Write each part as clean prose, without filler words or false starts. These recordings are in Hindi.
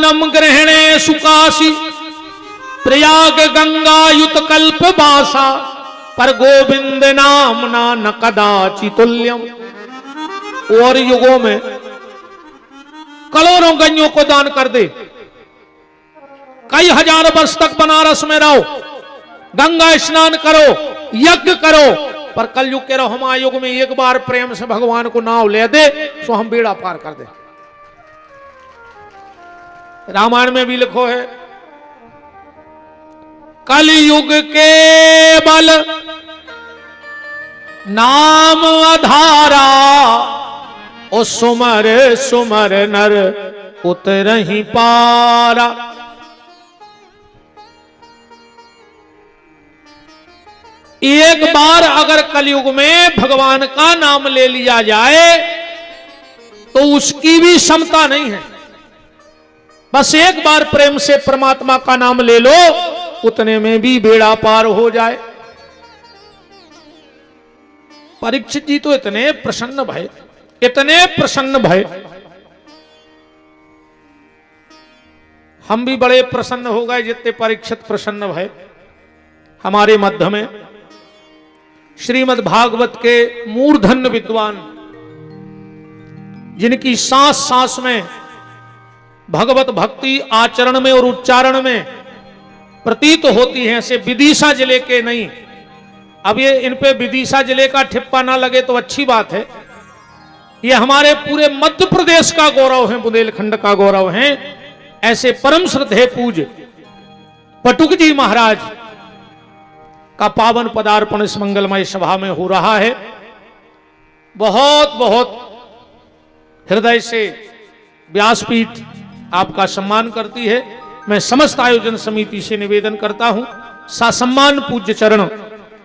स्नानम ग्रहणे सुकाशी प्रयाग गंगा युत कल्प बासा पर गोविंद नामना न कदाचि तुल्यम। और युगों में करोड़ों गैयों को दान कर दे, कई हजार वर्ष तक बनारस में रहो, गंगा स्नान करो, यज्ञ करो, पर कलयुग के रहो महायुग में एक बार प्रेम से भगवान को नाव ले दे तो हम बेड़ा पार कर दे। रामायण में भी लिखो है, कलयुग के बल नाम आधारा ओ सुमर सुमर नर उतरहि पारा। एक बार अगर कलयुग में भगवान का नाम ले लिया जाए तो उसकी भी क्षमता नहीं है। बस एक बार प्रेम से परमात्मा का नाम ले लो, उतने में भी बेड़ा पार हो जाए। परीक्षित जी तो इतने प्रसन्न भय, इतने प्रसन्न भय, हम भी बड़े प्रसन्न हो गए जितने परीक्षित प्रसन्न भय। हमारे मध्य में श्रीमद् भागवत के मूर्धन्य विद्वान, जिनकी सांस सांस में भगवत भक्ति आचरण में और उच्चारण में प्रतीत होती है, ऐसे विदिशा जिले के नहीं। अब ये इन पे विदिशा जिले का ठिप्पा ना लगे तो अच्छी बात है, ये हमारे पूरे मध्य प्रदेश का गौरव है, बुंदेलखंड का गौरव है। ऐसे परम श्रद्धेय पूज्य पटुक जी महाराज का पावन पदार्पण इस मंगलमय सभा में हो रहा है। बहुत बहुत हृदय से व्यासपीठ आपका सम्मान करती है। मैं समस्त आयोजन समिति से निवेदन करता हूं, ससम्मान पूज्य चरण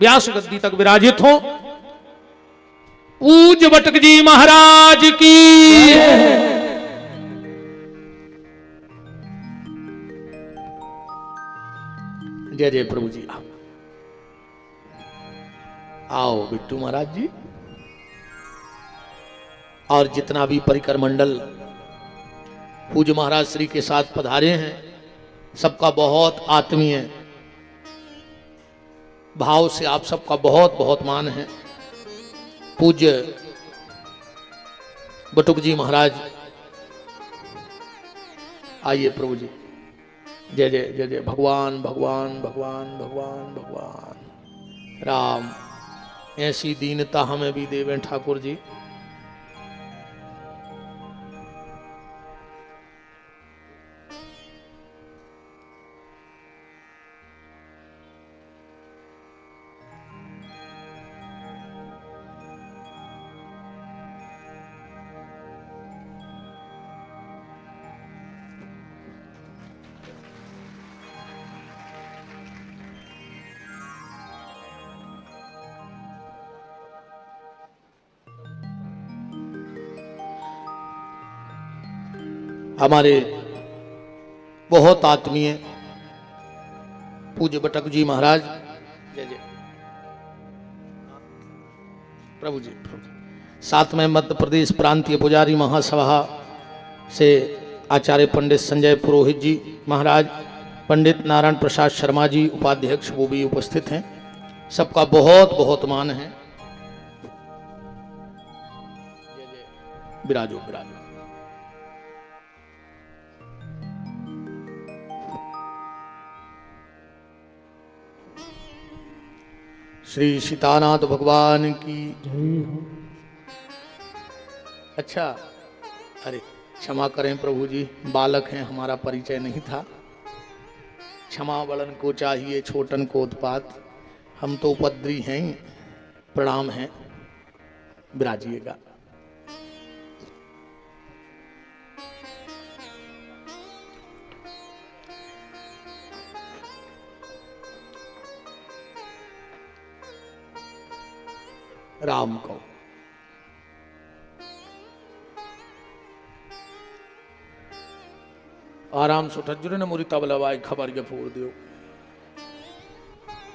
व्यास गद्दी तक विराजित हो। पूज्य बटुक जी महाराज की, जय जय प्रभु जी। आओ बिट्टू महाराज जी, और जितना भी परिकर मंडल पूज्य महाराज श्री के साथ पधारे हैं, सबका बहुत आत्मीय भाव से आप सबका बहुत बहुत मान है। पूज्य बटुक जी महाराज, आइए प्रभु जी। जय जय जय जय भगवान भगवान भगवान भगवान भगवान राम। ऐसी दीनता हमें भी देवें ठाकुर जी। हमारे बहुत आत्मीय पूज्य बटुक जी महाराज, जय जय प्रभु जी। साथ में मध्य प्रदेश प्रांतीय पुजारी महासभा से आचार्य पंडित संजय पुरोहित जी महाराज, पंडित नारायण प्रसाद शर्मा जी उपाध्यक्ष, वो भी उपस्थित हैं। सबका बहुत बहुत मान है। विराजो विराजो। श्री सीतानाथ भगवान की जय हो। अच्छा, अरे क्षमा करें प्रभु जी, बालक हैं, हमारा परिचय नहीं था। क्षमा बड़न को चाहिए छोटन को उत्पात, हम तो उपद्री हैं। प्रणाम है, विराजिएगा। राम को आराम से उठ ने मुरी तबला बाई खबर के फोड़ दियो।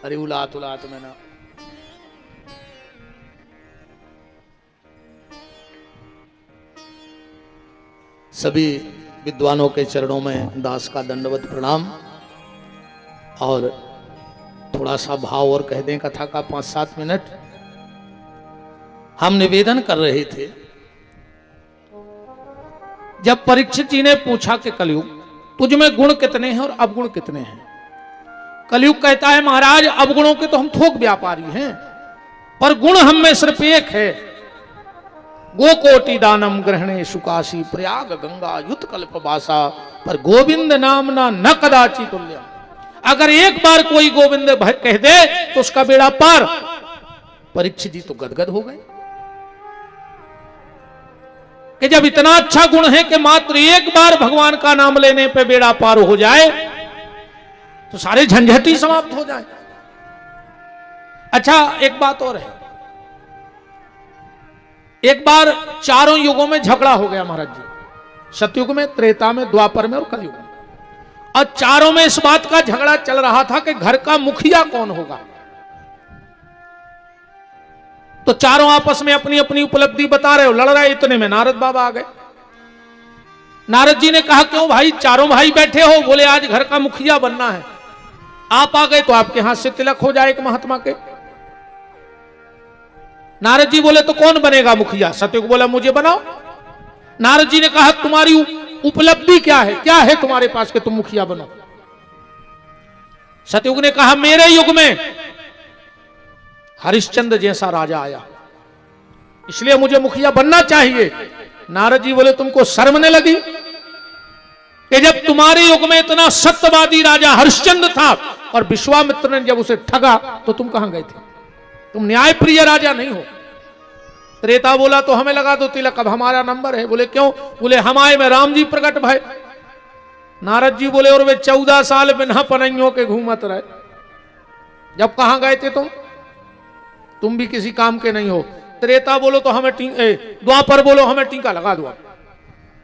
अरे उलात उलात में ना सभी विद्वानों के चरणों में दास का दंडवत प्रणाम। और थोड़ा सा भाव और कह दें कथा का 5-7 मिनट। हम निवेदन कर रहे थे, जब परीक्षित जी ने पूछा कि कलयुग तुझ में गुण कितने हैं और अवगुण कितने हैं। कलयुग कहता है महाराज अवगुणों के तो हम थोक व्यापारी हैं, पर गुण हम में सिर्फ एक है। गोकोटि दानम ग्रहणे सुकाशी प्रयाग गंगा युत कल्प वासा, पर गोविंद नामना न कदाचि तुल्य। अगर एक बार कोई गोविंद कह दे तो उसका बेड़ा पार। परीक्षित जी तो गदगद हो गए कि जब इतना अच्छा गुण है कि मात्र एक बार भगवान का नाम लेने पे बेड़ा पार हो जाए तो सारे झंझट ही समाप्त हो जाए। अच्छा एक बात और है, एक बार चारों युगों में झगड़ा हो गया महाराज जी, सतयुग में, त्रेता में, द्वापर में और कलयुग में। और चारों में इस बात का झगड़ा चल रहा था कि घर का मुखिया कौन होगा। तो चारों आपस में अपनी अपनी उपलब्धि बता रहे हो, लड़ रहे। इतने में नारद बाबा आ गए। नारद जी ने कहा क्यों भाई, चारों भाई बैठे हो? बोले आज घर का मुखिया बनना है, आप आ गए तो आपके हाथ से तिलक हो जाए एक महात्मा के। नारद जी बोले तो कौन बनेगा मुखिया? सतयुग बोला मुझे बनाओ। नारद जी ने कहा तुम्हारी उपलब्धि क्या है, क्या है तुम्हारे पास कि तुम मुखिया बनो? सतयुग ने कहा मेरे युग में हरिश्चंद्र जैसा राजा आया, इसलिए मुझे मुखिया बनना चाहिए। नारद जी बोले तुमको शर्म नहीं लगी कि जब तुम्हारे युग में इतना सत्यवादी राजा हरिश्चंद्र था और विश्वामित्र ने जब उसे ठगा तो तुम कहां गए थे? तुम न्याय प्रिय राजा नहीं हो। त्रेता बोला तो हमें लगा दो तिलक, अब हमारा नंबर है। बोले क्यों? बोले हम आए में राम जी प्रकट भय। नारद जी बोले और वे 14 साल बिना पनइयों के घूमत रहे, जब कहां गए थे तुम भी किसी काम के नहीं हो। त्रेता बोलो तो हमें द्वापर बोलो हमें टीका लगा दो।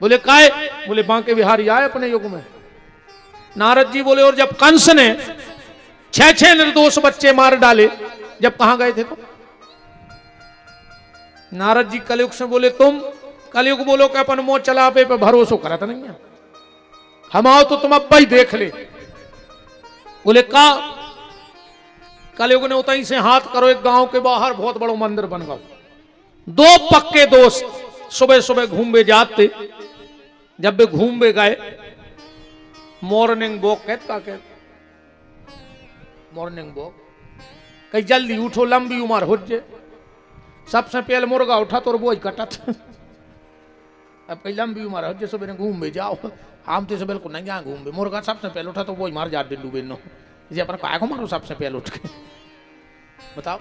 बोले काय? बोले बांके बिहारी आए अपने युग में। नारद जी बोले और जब कंस ने 6 निर्दोष बच्चे मार डाले, जब कहां गए थे तुम? नारद जी कलयुग से बोले तुम कलयुग बोलो कि अपन मोह चलावे पे भरोसा करत नहीं है, हम आओ तो तुम अब ही देख ले। बोले का? कलयुग ने उतई से हाथ करो, एक गांव के बाहर बहुत बड़ा मंदिर बन गया। 2 पक्के दोस्त सुबह सुबह घूमवे जाते, जब वे घूमवे गए मॉर्निंग वॉक कहते मॉर्निंग वॉक कहीं जल्दी उठो लंबी उम्र हो जाए। सबसे पहले मुर्गा उठा तो बोझ कटत। अब कहीं लंबी उम्र हो जाए सुबह घूमवे जाओ, हम तो बिल्कुल नहीं यहाँ घूमवे। मुर्गा सबसे पहले उठा तो बोझ मार जा डिंडू बेनो जी अपन काय को मारो सबसे पहले उठ के। बताओ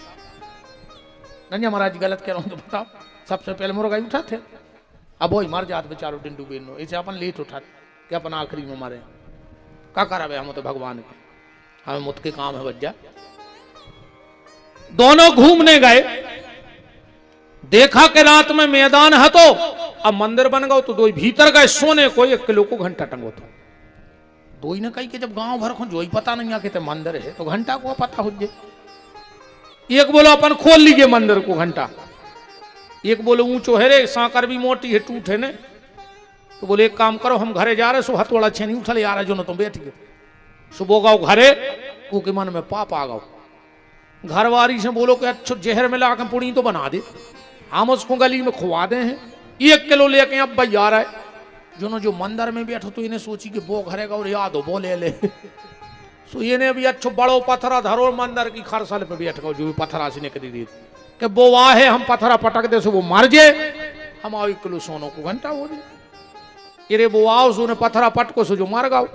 नंजा महाराज गलत कह रहा हूं तो बताओ, सबसे पहले मुर्गा ही उठाते, अब वही मर जाते बेचारो डिंडू बेनो। इसे अपन लेट उठा कि अपन आखिरी में मारे का करा हम तो भगवान के, हमें मुत के काम है बज्जा। दोनों घूमने गए, देखा कि रात में मैदान है तो अब मंदिर बन गया। तो दो भीतर गए सोने को, 1 किलो को घंटा टंगो। तो दो ही ने कही कि जब गांव भर को जो ही पता नहीं आके मंदिर है तो घंटा को पता हो जाए। एक बोलो अपन खोल लीजिए मंदिर को घंटा, एक बोलो ऊंचो है रे सांकर भी मोटी है टूट है ने। तो बोले एक काम करो हम घरे जा रहे सो हथौड़ा छे नहीं उठले यार जो न तुम बैठ गए सुबह गाओ घरे को के मन में पाप आ गओ। घरवारी से बोलो कि अच्छो जहर में लाकर पुड़ी तो बना दे, हम उसको गली में खुआ दे हैं। 1 किलो लेके अब भाई आ रहा है जो मंदिर में बैठो तो इन्हें सोची कि वो घरेगा और याद हो वो ले ले। सो ये ने भी अच्छो बड़ो पत्थरा धरो मंदिर की खरसल पे बैठ गओ, जो भी पत्थरा से निकली दी कि वो वाह है हम पत्थरा पटक दे सो वो मर जाए, हम 1 किलो सोनो को घंटा हो जाए। ये वो आओ सो ने पत्थरा पटको सो जो मर गओ।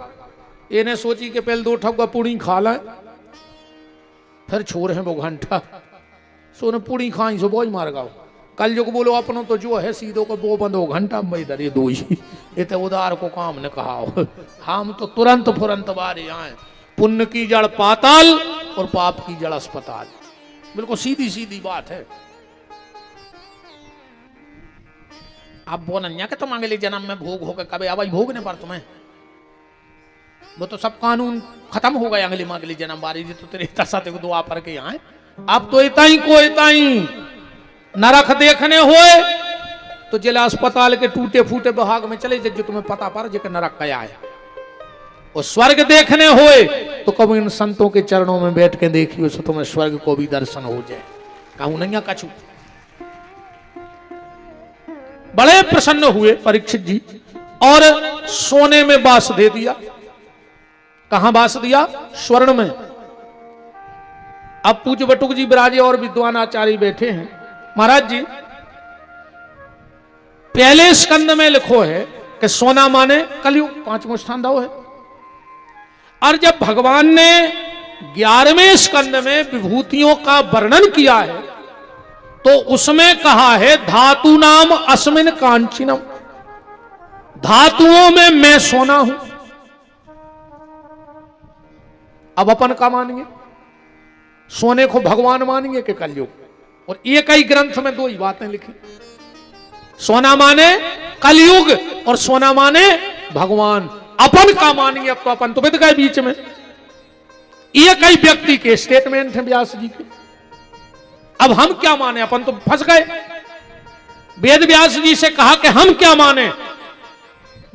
इन्हें सोची कि पहले 2 ठप्पा पूड़ी खा लें फिर छोड़ है वो घंटा। सो ने पूड़ी खाई सो वो ही मार गओ। कल जो बोलो अपनों तो जो है सीधो को वो बंदो घंटा में इधर ये 2 ही ये उदार को काम ने कहा हो। हम तो तुरंत फुरंत बारे आए। पुण्य की जड़ पाताल और पाप की जड़ अस्पताल, बिल्कुल सीधी सीधी बात है। अब वो नन्या के तुम अगले जन्म में भोग होकर कभी अब भोगने पर तुम्हें वो तो सब कानून खत्म हो गए। अगले जन्म बारी जी तो तेरे साथ दुआ पर के यहाँ अब तो इतना ही को इतना ही नरक देखने हुए तो जिला अस्पताल के टूटे फूटे विभाग में चले जो तुम्हें पता पर जो नरक क्या है। और स्वर्ग देखने होए तो कभी इन संतों के चरणों में बैठ के देखिए तो तुम्हें स्वर्ग को भी दर्शन हो जाए। कहूं नहीं कछु। बड़े प्रसन्न हुए परीक्षित जी और सोने में बास दे दिया। कहां बास दिया? स्वर्ण में। अब पूज्य बटुक जी विराजे और विद्वान आचार्य बैठे हैं। महाराज जी पहले स्कंद में लिखो है कि सोना माने कलयुग, 5वां स्थान दाव है। और जब भगवान ने 11वें स्कंद में विभूतियों का वर्णन किया है तो उसमें कहा है धातु नाम अस्मिन कांचनम, धातुओं में मैं सोना हूं। अब अपन का मानेंगे? सोने को भगवान मानेंगे कि कलयुग? और एक ही ग्रंथ में दो ही बातें लिखी, सोना माने कलयुग और सोना माने भगवान। अपन का मानेंगे? अब तो अपन तो बिद गए बीच में। एक ही व्यक्ति के स्टेटमेंट है व्यास जी के। अब हम क्या माने? अपन तो फंस गए। वेद व्यास जी से कहा कि हम क्या माने?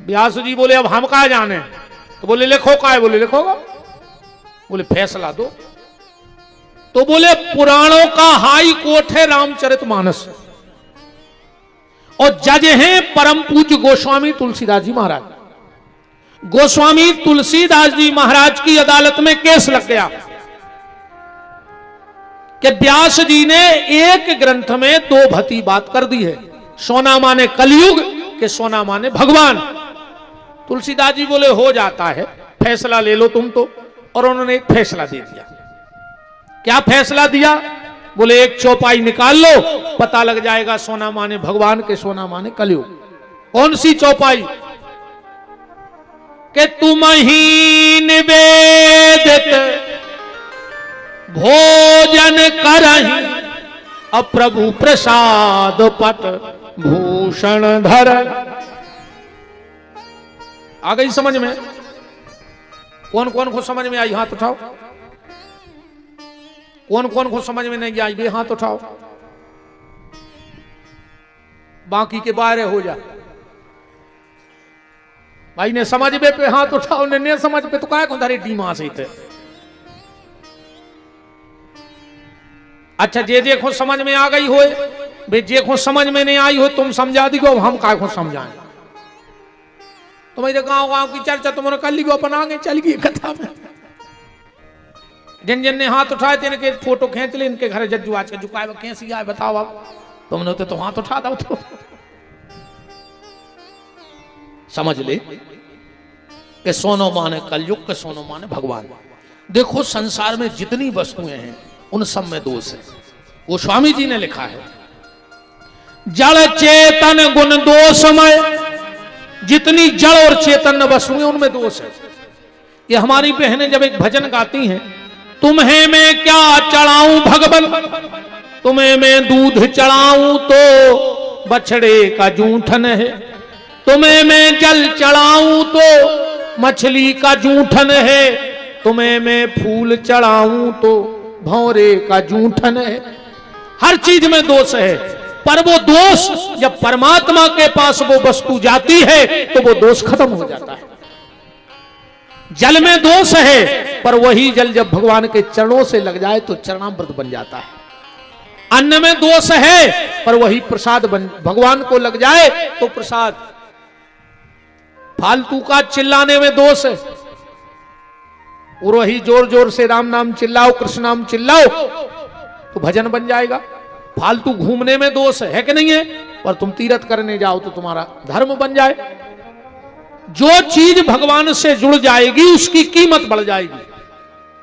व्यास जी बोले अब हम कहा जाने। तो बोले लिखो का है? बोले लिखोगा। बोले फैसला दो। तो बोले पुराणों का हाई कोर्ट है रामचरितमानस और जज हैं परम पूज्य गोस्वामी तुलसीदास जी महाराज। गोस्वामी तुलसीदास जी महाराज की अदालत में केस लग गया कि व्यास जी ने एक ग्रंथ में दो भती बात कर दी है, सोना माने कलयुग के सोना माने भगवान। तुलसीदास जी बोले हो जाता है, फैसला ले लो तुम तो। और उन्होंने एक फैसला दे दिया। क्या फैसला दिया? बोले एक चौपाई निकाल लो, पता लग जाएगा सोना माने भगवान के सोना माने कलयुग। कौन सी चौपाई? कि तुम ही निवेदित भोजन करहि अप्रभु प्रसाद पट भूषण धर। आ गई समझ में? कौन कौन को समझ में आई हाथ उठाओ। कौन कौन को समझ में नहीं आई बे हाथ उठाओ। बाकी के बारे हो जा। भाई ने समझ में पे हाथ उठाओ, ने समझ पे तो काय को धरे डीमा से थे। अच्छा जे को समझ में आ गई हो, बे जे को समझ में नहीं आई हो तुम समझा दी को, हम काय को समझाएं। तुम्हारे गांव गांव की चर्चा तुमने कर ली, अपन आगे चल गई कथा में। जिन जिन ने हाथ उठाए थे इनके फोटो खींच ले, इनके घर जज्जू आज के झुकाए कैसी आए बताओ। आप तुमने तो हाथ उठा दो तो समझ ले कि सोनो माने कलयुग के सोनो माने भगवान। देखो संसार में जितनी वस्तुएं हैं उन सब में दोष है। वो स्वामी जी ने लिखा है जड़ चेतन गुण दोषमय, जितनी जड़ और चेतन वस्तुएं उनमें दोष है। ये हमारी बहनें जब एक भजन गाती हैं, तुम्हें मैं क्या चढ़ाऊं भगवन, तुम्हें मैं दूध चढ़ाऊं तो बछड़े का जूठन है, तुम्हें मैं जल चढ़ाऊं तो मछली का जूठन है, तुम्हें मैं फूल चढ़ाऊं तो भौरे का जूठन है। हर चीज में दोष है, पर वो दोष जब परमात्मा के पास वो वस्तु जाती है तो वो दोष खत्म हो जाता है। जल में दोष है, पर वही जल जब भगवान के चरणों से लग जाए तो चरणामृत बन जाता है। अन्न में दोष है, पर वही प्रसाद भगवान को लग जाए तो प्रसाद। फालतू का चिल्लाने में दोष है, और वही जोर जोर से राम नाम चिल्लाओ, कृष्ण नाम चिल्लाओ तो भजन बन जाएगा। फालतू घूमने में दोष है कि नहीं है? पर तुम तीर्थ करने जाओ तो तुम्हारा धर्म बन जाए। जो चीज भगवान से जुड़ जाएगी उसकी कीमत बढ़ जाएगी।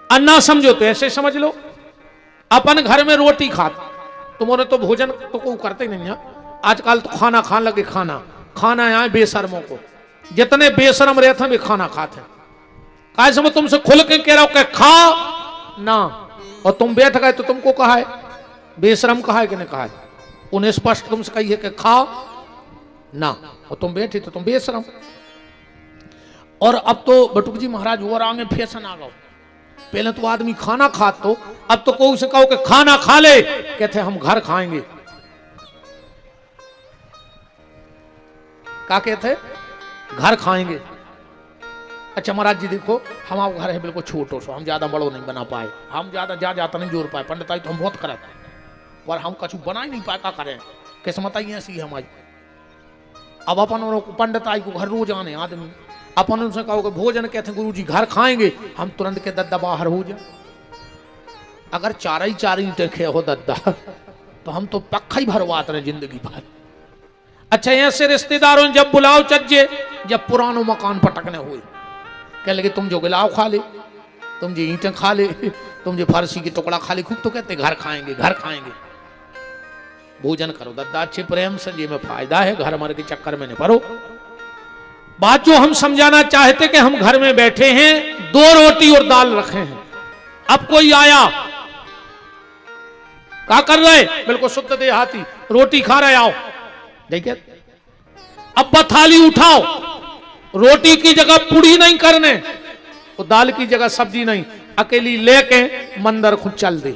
अन्ना समझो तो ऐसे समझ लो, अपन घर में रोटी खाते, तुम्हारे तो भोजन तो को करते नहीं है। आजकल तो खाना खान लगे, खाना यहाँ बेशर्मों को, जितने बेशरम रहते हैं वे खाना खाते हैं। काय समझ तुमसे खुल के कह रहा हो कि खा ना, और तुम बैठ गए तो तुमको कहा है बेशरम, कहा है कि नहीं कहा है? उन्हें स्पष्ट तुमसे कही है कि खा ना, और तुम बैठे तो तुम बेशरम। और अब तो बटुक जी महाराज और आगे फैशन आ गया। पहले तो आदमी खाना खा, तो अब तो कोई से कहो कि खाना खा ले, कहते हम घर खाएंगे। क्या कहते, घर खाएंगे। अच्छा महाराज जी देखो, हमारा घर है बिल्कुल छोटो सो, हम ज्यादा बड़ो नहीं बना पाए, हम ज्यादा जाता नहीं जोड़ पाए, पंडिताई तो हम बहुत करे पर हम कछु बना ही नहीं पाए, क्या करें, किस्मत ही ऐसी है हमारी। अब अपन पंडिताई को घर रोज आने आदमी, अपन उनसे कहो भोजन कहते गुरु जी घर खाएंगे, हम तुरंत के दद्दा बाहर हो जाए। अगर चार ईंटें खे हो दद्दा तो हम तो पक्का ही भरवाते रहे जिंदगी भर। अच्छा ऐसे रिश्तेदारों जब बुलाओ चज्जे, जब पुरानो मकान पटकने हुए, कह लगे तुम जो गिलाव खा ले, तुम जो ईंटें खा ले, तुम जो फरसी की टुकड़ा खा ले, खूब तो कहते घर खाएंगे घर खाएंगे। भोजन करो दद्दा अच्छे प्रेम से, जी में फायदा है, घर मर के चक्कर में नहीं पड़ो। बात जो हम समझाना चाहते कि हम घर में बैठे हैं, 2 रोटी और दाल रखे हैं, अब कोई आया, क्या कर रहे, बिल्कुल शुद्ध देहाती, रोटी खा रहे, आओ देखिए, अब थाली उठाओ, रोटी की जगह पूड़ी नहीं करने, तो दाल की जगह सब्जी नहीं, अकेली लेके मंदिर खुद चल दे।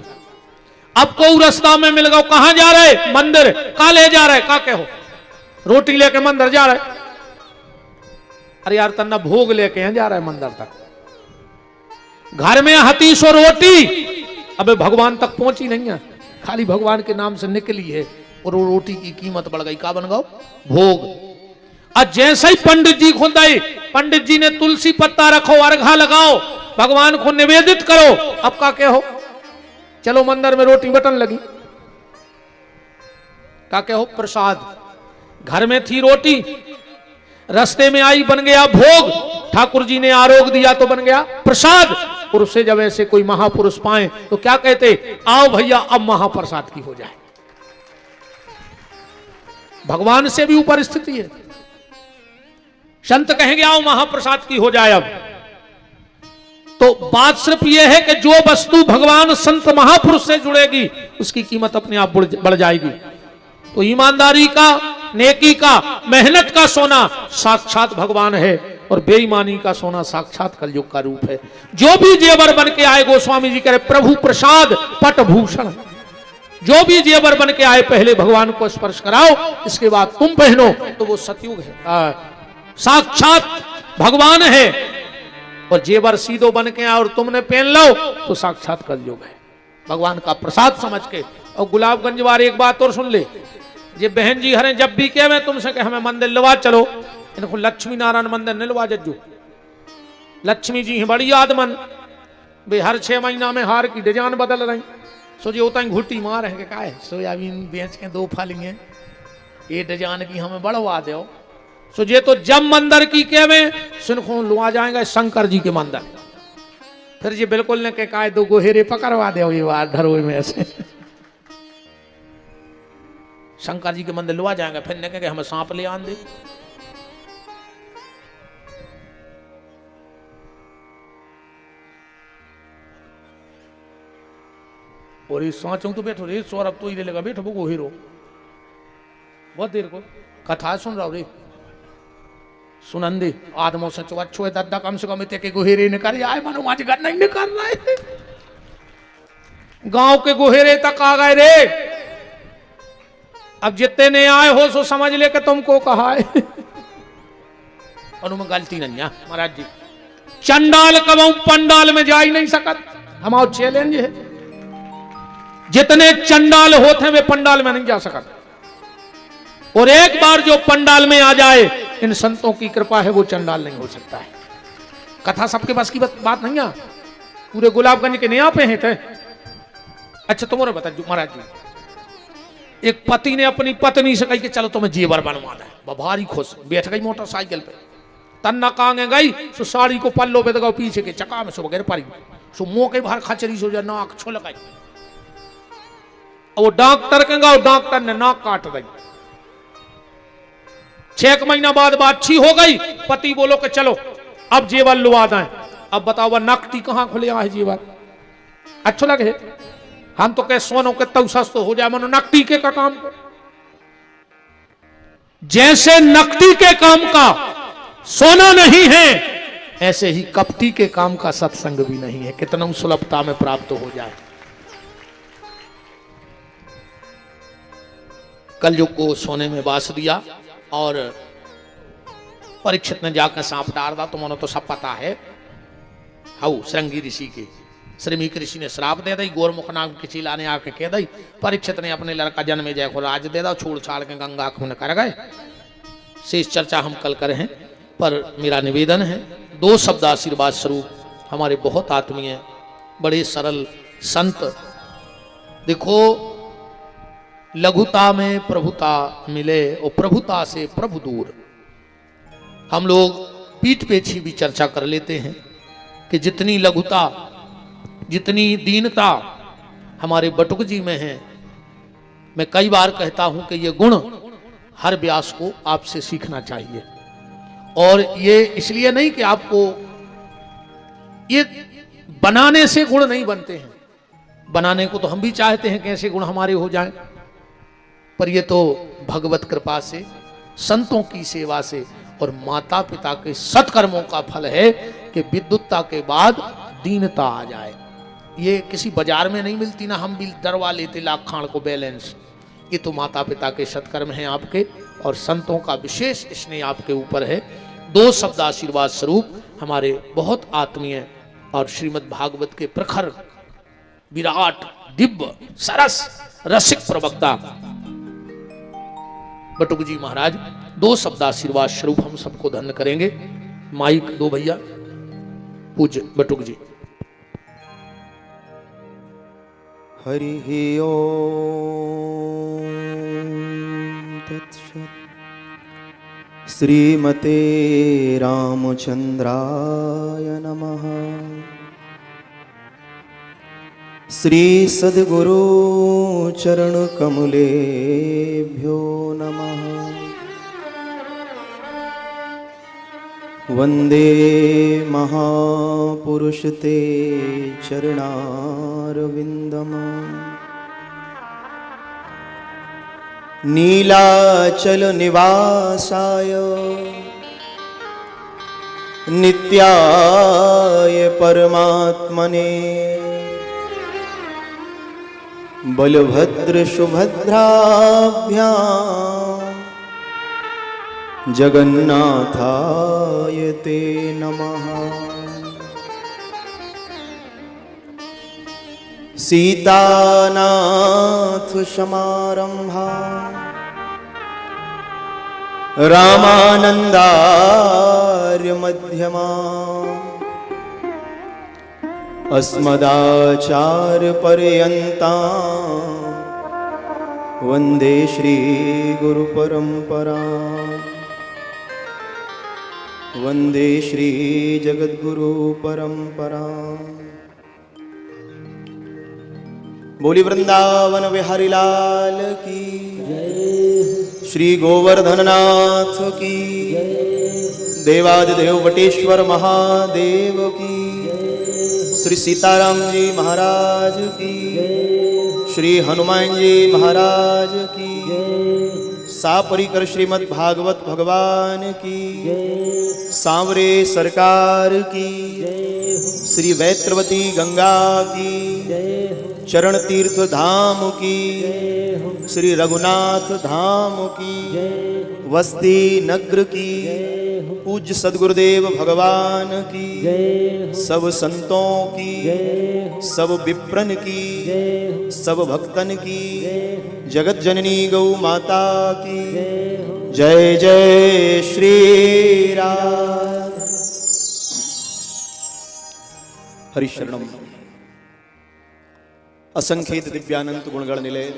अब को रास्ता में मिल गया, कहां जा रहे, मंदिर, का ले जा रहे, का कहो, रोटी लेके मंदिर जा रहे, अरे यार तन्ना भोग लेके हैं जा रहे मंदिर तक, घर में हतीसो रोटी, अबे भगवान तक पहुंची नहीं है, खाली भगवान के नाम से निकली है, और वो रोटी की कीमत बढ़ गई, का बन गया भोग। और जैसे ही पंडित जी खुद आई, पंडित जी ने तुलसी पत्ता रखो, अर्घा लगाओ, भगवान को निवेदित करो, अब का क्या हो, चलो मंदिर में रोटी बटन लगी, का क्या हो प्रसाद। घर में थी रोटी, रास्ते में आई बन गया भोग, ठाकुर जी ने आरोग्य दिया तो बन गया प्रसाद। और उससे जब ऐसे कोई महापुरुष पाए तो क्या कहते, आओ भैया अब महाप्रसाद की हो जाए। भगवान से भी ऊपर स्थिति है, संत कहेंगे आओ महाप्रसाद की हो जाए। अब तो बात सिर्फ यह है कि जो वस्तु भगवान संत महापुरुष से जुड़ेगी उसकी कीमत अपने आप बढ़ जाएगी। तो ईमानदारी का, नेकी का, मेहनत का सोना साक्षात भगवान है, और बेईमानी का सोना साक्षात कलयुग का रूप है। जो भी जेवर बन के आए, गोस्वामी जी कह रहे प्रभु प्रसाद पट भूषण, जो भी जेवर बन के आए पहले भगवान को स्पर्श कराओ, इसके बाद तुम पहनो, तो वो सतयुग है, साक्षात भगवान है। और जेवर सीधो बन के आए और तुमने पहन लो तो साक्षात कलयुग है, भगवान का प्रसाद समझ के। और गुलाबगंज वाले एक बात और सुन ले, ये बहन जी हरे जब भी कहे मैं तुमसे कहे हमें मंदिर लवा चलो, इनको लक्ष्मी नारायण मंदिर नहीं लवा जज्जू, लक्ष्मी जी बड़ी आदमन, वे हर 6 महीना में हार की डिजाइन बदल रही, सो जो होता है घुट्टी मार है क्या है, सोयाबीन बेच के 2 फालियां ये डिजाइन की हमें बढ़वा दो। सो ये तो जब मंदिर की के में सुनखो लुआ जाएगा शंकर जी के मंदिर, फिर ये बिल्कुल ने कहा 2 गोहेरे पकड़वा दो ये बात धरोए में ऐसे शंकर जी के मंदिर लुआ जाएगा, फिर ने कहे हमें सांप ले आन दे। और ये सोचूं तो बैठो रे, सौरभ तो ही ले लेगा, बैठो वो हीरो, बहुत देर को कथा सुन रहा रे, सुनंदे आदमों से अच्छो है दद्दा, कम से कम इतने के गोहेरे निकाल आए, मनो माच घर नहीं निकाल रहा है, गांव के गोहेरे तक आ गए रे। अब जितने ने आए हो सो समझ ले कि तुमको कहा है, और उनमें गलती नहीं है महाराज जी। चंडाल कब पंडाल में जा ही नहीं सकत, हमारा चैलेंज है, जितने चंडाल होते हैं वे पंडाल में नहीं जा सकते, और एक बार जो पंडाल में आ जाए, इन संतों की कृपा है, वो चंडाल नहीं हो सकता है। कथा सबके पास की बात नहीं है, पूरे गुलाबगंज के नया पे हैं थे। अच्छा तुम्हारे बता महाराज जी, एक पति ने अपनी पत्नी से कही कि चलो तुम्हें जेवर बनवाना है, भारी खुश, बैठ गई मोटरसाइकिल पे, तन्ना कांगे गई, सो साड़ी को पल्लो पे दगाओ पीछे के चका में, सो वगैरह पारी, सो मुंह के बाहर खचरी सो जा, नाक छो लगाई, वो डॉक्टर के गए, डॉक्टर ने नाक काट दी। 6 महीना बाद बात अच्छी हो गई, पति बोलो कि चलो अब जेवर लुआ दें। अब बताओ वह नकटी कहां खुले है जेवर, अच्छा लगे, हम तो कह सोनो के तव सस्तो हो जाए, मनो नकटी के का काम को, जैसे नकटी के काम का सोना नहीं है, ऐसे ही कपटी के काम का सत्संग भी नहीं है, कितना सुलभता में प्राप्त हो जाए। कलयुग को सोने में बास दिया, और परीक्षित ने जाकर सांप डाल दा, तुम्हें तो सब पता है। हाउ श्रृंगी ऋषि के श्रीमिक ऋषि ने श्राप दे दी, गोरमुख नाम की चीला ने आके कह दी, परीक्षित ने अपने लड़का जन्मे जय को राज दे दा, छोड़ छाड़ के गंगा खून कर गए। शेष चर्चा हम कल करें, पर मेरा निवेदन है 2 शब्द आशीर्वाद स्वरूप हमारे बहुत आत्मीय बड़े सरल संत। देखो, लघुता में प्रभुता मिले और प्रभुता से प्रभु दूर। हम लोग पीठ पेछी भी चर्चा कर लेते हैं कि जितनी लघुता, जितनी दीनता हमारे बटुक जी में है, मैं कई बार कहता हूं कि ये गुण हर व्यास को आपसे सीखना चाहिए। और ये इसलिए नहीं कि आपको, ये बनाने से गुण नहीं बनते हैं, बनाने को तो हम भी चाहते हैं कि ऐसे गुण हमारे हो जाएं, पर ये तो भगवत कृपा से, संतों की सेवा से और माता पिता के सत्कर्मों का फल है कि विद्युतता के बाद दीनता आ जाए। ये किसी बाजार में नहीं मिलती ना, हम भी डरवा लेते लाख खान को बैलेंस। ये तो माता पिता के सत्कर्म हैं आपके, और संतों का विशेष स्नेह आपके ऊपर है। 2 शब्द आशीर्वाद स्वरूप हमारे बहुत आत्मीय और श्रीमद् भागवत के प्रखर, विराट, दिव्य, सरस, रसिक प्रवक्ता बटुक जी महाराज 2 शब्द आशीर्वाद स्वरूप हम सबको धन्य करेंगे। माइक दो भैया, पूज्य बटुक जी। हरि ओम तत्सत्। श्रीमते रामचंद्राय नमः। श्री सद्गुरु चरण कमलेभ्यो नमः। वंदे महापुरुष ते चरणारविंदम। नीलाचल निवासाय नित्याय परमात्मने। बलभद्र सुभद्राभ्यां जगन्नाथाय ते नमः। सीतानाथ समारंभा रामानंदार्य मध्यमा। अस्मदाचार्य पर्यंता वंदे श्री गुरु परंपरा। वंदे श्री जगद्गुरु परंपरा। बोली वृंदावन बिहारी लाल की जय। श्री गोवर्धननाथ की जय। देवादिदेव वटेश्वर महादेव की जय। श्री सीताराम जी महाराज की जय। श्री हनुमान जी महाराज की जय। सापरिकर श्रीमद् भागवत भगवान की जय। सांवरे सरकार की जय। श्री वैत्रवती गंगा की जय। चरण तीर्थ धाम की जय। श्री रघुनाथ धाम की जय। वस्ती नगर की जय। पूज्य सद्गुरुदेव भगवान की जय। सब संतों की जय। सब विप्रन की जय। सब भक्तन की जय। जगत जननी गौ माता की जय। जय जय श्री राम। हरिशरणम। असंख्यित दिव्यानंत गुणगण निलय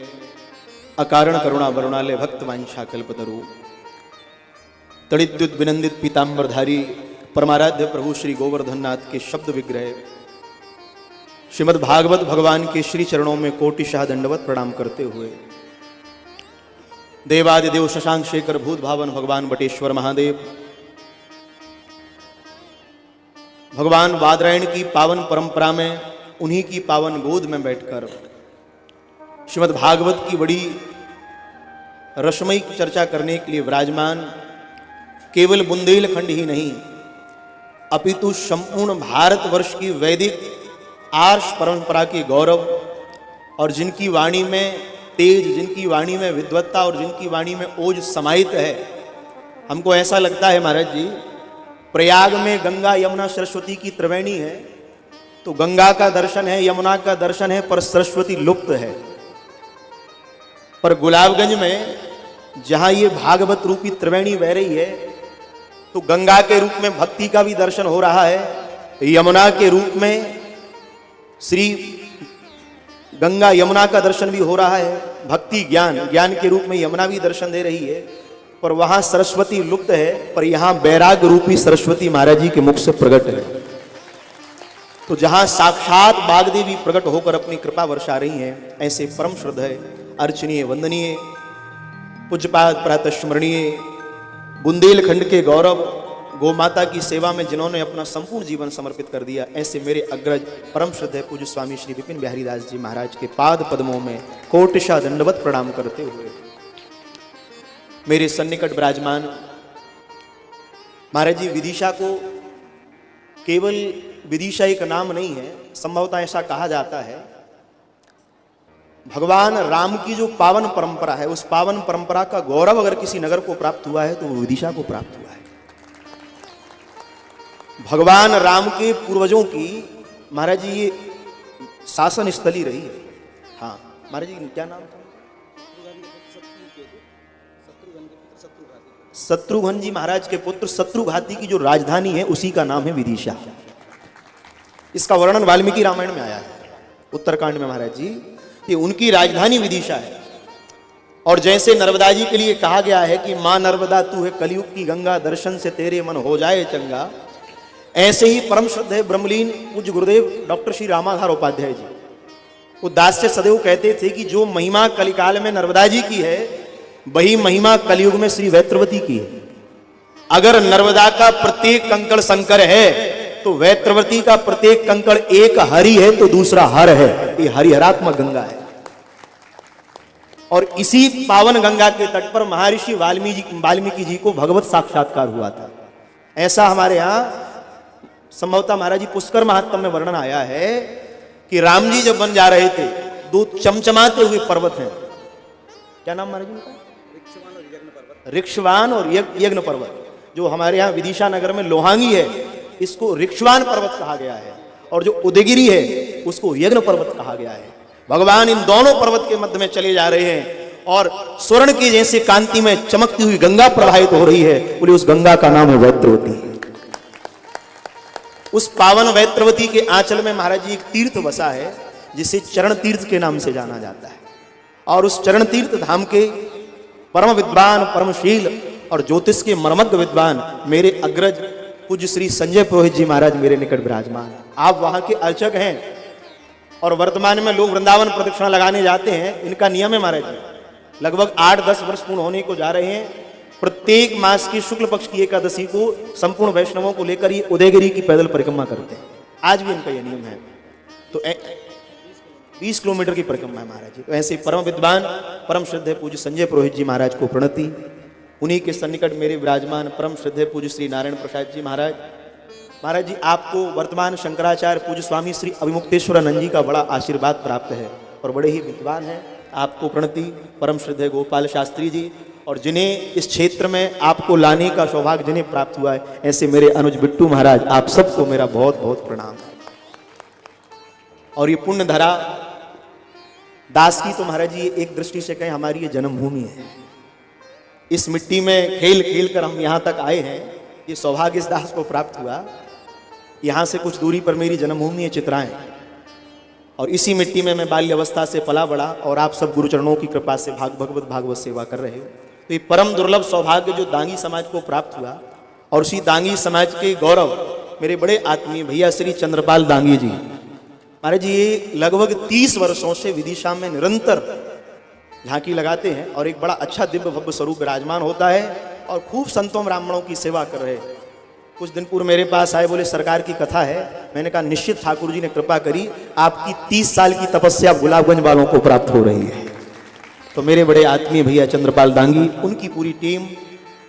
अकारण करुणा वरुणालय भक्त वांछा कल्पतरु तड़िद्युत विनंदित पीतांबरधारी परमाराध्य प्रभु श्री गोवर्धननाथ के शब्द विग्रह श्रीमद् भागवत भगवान के श्री चरणों में कोटिशाह दंडवत प्रणाम करते हुए देवादिदेव शशांक शेखर भूत भावन भगवान बटेश्वर महादेव भगवान वादरायण की पावन परंपरा में उन्हीं की पावन गोद में बैठकर श्रीमद् भागवत की बड़ी रसमयी चर्चा करने के लिए विराजमान केवल बुंदेलखंड ही नहीं अपितु संपूर्ण भारतवर्ष की वैदिक आर्ष परंपरा के गौरव और जिनकी वाणी में तेज, जिनकी वाणी में विद्वत्ता और जिनकी वाणी में ओज समाहित है, हमको ऐसा लगता है महाराज जी, प्रयाग में गंगा यमुना सरस्वती की त्रिवेणी है, तो गंगा का दर्शन है, यमुना का दर्शन है, पर सरस्वती लुप्त है। पर गुलाबगंज में जहां ये भागवत रूपी त्रिवेणी बह रही है, तो गंगा के रूप में भक्ति का भी दर्शन हो रहा है, यमुना के रूप में श्री गंगा यमुना का दर्शन भी हो रहा है, भक्ति ज्ञान के रूप में यमुना भी दर्शन दे रही है। पर वहां सरस्वती लुप्त है, पर यहां बैराग रूपी सरस्वती महाराज जी के मुख से प्रकट है। तो जहां साक्षात बागदेवी प्रकट होकर अपनी कृपा वर्षा रही हैं, ऐसे परम श्रद्धेय, अर्चनीय, वंदनीय, पूज्यपाद प्रातः स्मरणीय बुंदेलखंड के गौरव गौ माता की सेवा में जिन्होंने अपना संपूर्ण जीवन समर्पित कर दिया, ऐसे मेरे अग्रज परम श्रद्धेय पूज्य स्वामी श्री विपिन बिहारी दास जी महाराज के पाद पद्मों में कोटिशा दंडवत प्रणाम करते हुए मेरे सन्निकट विराजमान महाराज जी, विदिशा को केवल विदिशा एक नाम नहीं है, संभवतः ऐसा कहा जाता है भगवान राम की जो पावन परंपरा है, उस पावन परंपरा का गौरव अगर किसी नगर को प्राप्त हुआ है तो वो विदिशा को प्राप्त हुआ है। भगवान राम के पूर्वजों की महाराज जी ये शासन स्थली रही है। हाँ महाराज जी, क्या नाम था? शत्रुघ्न जी महाराज के पुत्र शत्रुघाती की जो राजधानी है उसी का नाम है विदिशा। इसका वर्णन वाल्मीकि रामायण में आया है, उत्तरकांड में महाराज जी, ये उनकी राजधानी विदिशा है। और जैसे नर्मदा जी के लिए कहा गया है कि मां नर्मदा तू है कलयुग की गंगा, दर्शन से तेरे मन हो जाए चंगा, ऐसे ही परम श्रद्धेय ब्रह्मलीन पूज्य गुरुदेव डॉक्टर श्री रामाधार उपाध्याय जी वो दास से सदैव कहते थे कि जो महिमा कलिकाल में नर्मदा जी की है, वही महिमा कलयुग में श्री वैत्रवती की है। अगर नर्मदा का प्रत्येक कंकड़ शंकर है, तो वैत्रवती का प्रत्येक कंकड़ एक हरि है तो दूसरा हर है। ये हरिहरात्मक गंगा है। और इसी पावन गंगा के तट पर महर्षि वाल्मीकि जी को भगवत साक्षात्कार हुआ था। ऐसा हमारे यहां संभवतः महाराज जी पुष्कर महात्म्य में वर्णन आया है कि राम जी जब बन जा रहे थे, दो चमचमाते हुए पर्वत हैं, क्या नाम महाराज जी का? ऋक्षवान और यज्ञ पर्वत, जो हमारे यहाँ विदिशा नगर में लोहांगी है, इसको ऋक्षवान पर्वत कहा गया है, और जो उदयगिरी है उसको यज्ञ पर्वत कहा गया है। भगवान इन दोनों पर्वत के मध्य में चले जा रहे हैं और स्वर्ण की जैसे कांति में चमकती हुई गंगा प्रवाहित हो रही है, बोले उस गंगा का नाम है वैत्रवती। उस पावन वैत्रवती के आंचल में महाराज जी एक तीर्थ बसा है जिसे चरण तीर्थ के नाम से जाना जाता है। और उस चरण तीर्थ धाम के परम विद्वान, परमशील और ज्योतिष के मर्मज्ञ विद्वान मेरे अग्रज पूज्य श्री संजय पुरोहित जी महाराज मेरे निकट विराजमान। आप वहां के अर्चक हैं और वर्तमान में लोग वृंदावन प्रदक्षिणा लगाने जाते हैं। इनका नियम है महाराज जी, लगभग 8-10 वर्ष पूर्ण होने को जा रहे हैं। प्रत्येक मास की शुक्ल पक्ष की एकादशी को संपूर्ण वैष्णवों को लेकर ये उदयगिरी की पैदल परिक्रमा करते हैं। आज भी इनका यह नियम है। तो 20 किलोमीटर की परिक्रमा है महाराज जी। तो ऐसे परम विद्वान, परम श्रद्धेय पूज्य संजय पुरोहित जी महाराज को प्रणति। उन्हीं के सन्निकट मेरे विराजमान परम श्रद्धेय पूज्य श्री नारायण प्रसाद जी महाराज। महाराज जी, आपको वर्तमान शंकराचार्य पूज्य स्वामी श्री अभिमुक्तेश्वरानंद जी का बड़ा आशीर्वाद प्राप्त है और बड़े ही विद्वान हैं। आपको प्रणति। परम श्रद्धेय गोपाल शास्त्री जी, और जिन्हें इस क्षेत्र में आपको लाने का सौभाग्य जिन्हें प्राप्त हुआ है, ऐसे मेरे अनुज बिट्टू महाराज, आप सबको मेरा बहुत बहुत प्रणाम। और ये पुण्य धरा दास की तो महाराज जी एक दृष्टि से कहें हमारी ये जन्मभूमि है। इस मिट्टी में खेल खेल कर हम यहाँ तक आए हैं, ये सौभाग्य इस दास को प्राप्त हुआ। यहाँ से कुछ दूरी पर मेरी जन्मभूमि है चित्राएं, और इसी मिट्टी में मैं बाल्य अवस्था से पला बड़ा, और आप सब गुरुचरणों की कृपा से भागवत सेवा कर रहे हो। तो ये परम दुर्लभ सौभाग्य जो दांगी समाज को प्राप्त हुआ, और उसी दांगी समाज के गौरव मेरे बड़े आत्मीय भैया श्री चंद्रपाल दांगी जी महाराज जी, ये लगभग 30 वर्षों से विदिशा में निरंतर झांकी लगाते हैं और एक बड़ा अच्छा दिव्य भव्य स्वरूप विराजमान होता है और खूब संतों ब्राह्मणों की सेवा कर रहे हैं। कुछ दिन पूर्व मेरे पास आए, बोले सरकार की कथा है। मैंने कहा निश्चित ठाकुर जी ने कृपा करी, आपकी 30 साल की तपस्या गुलाबगंज वालों को प्राप्त हो रही है। तो मेरे बड़े आत्मीय भैया चंद्रपाल दांगी, उनकी पूरी टीम,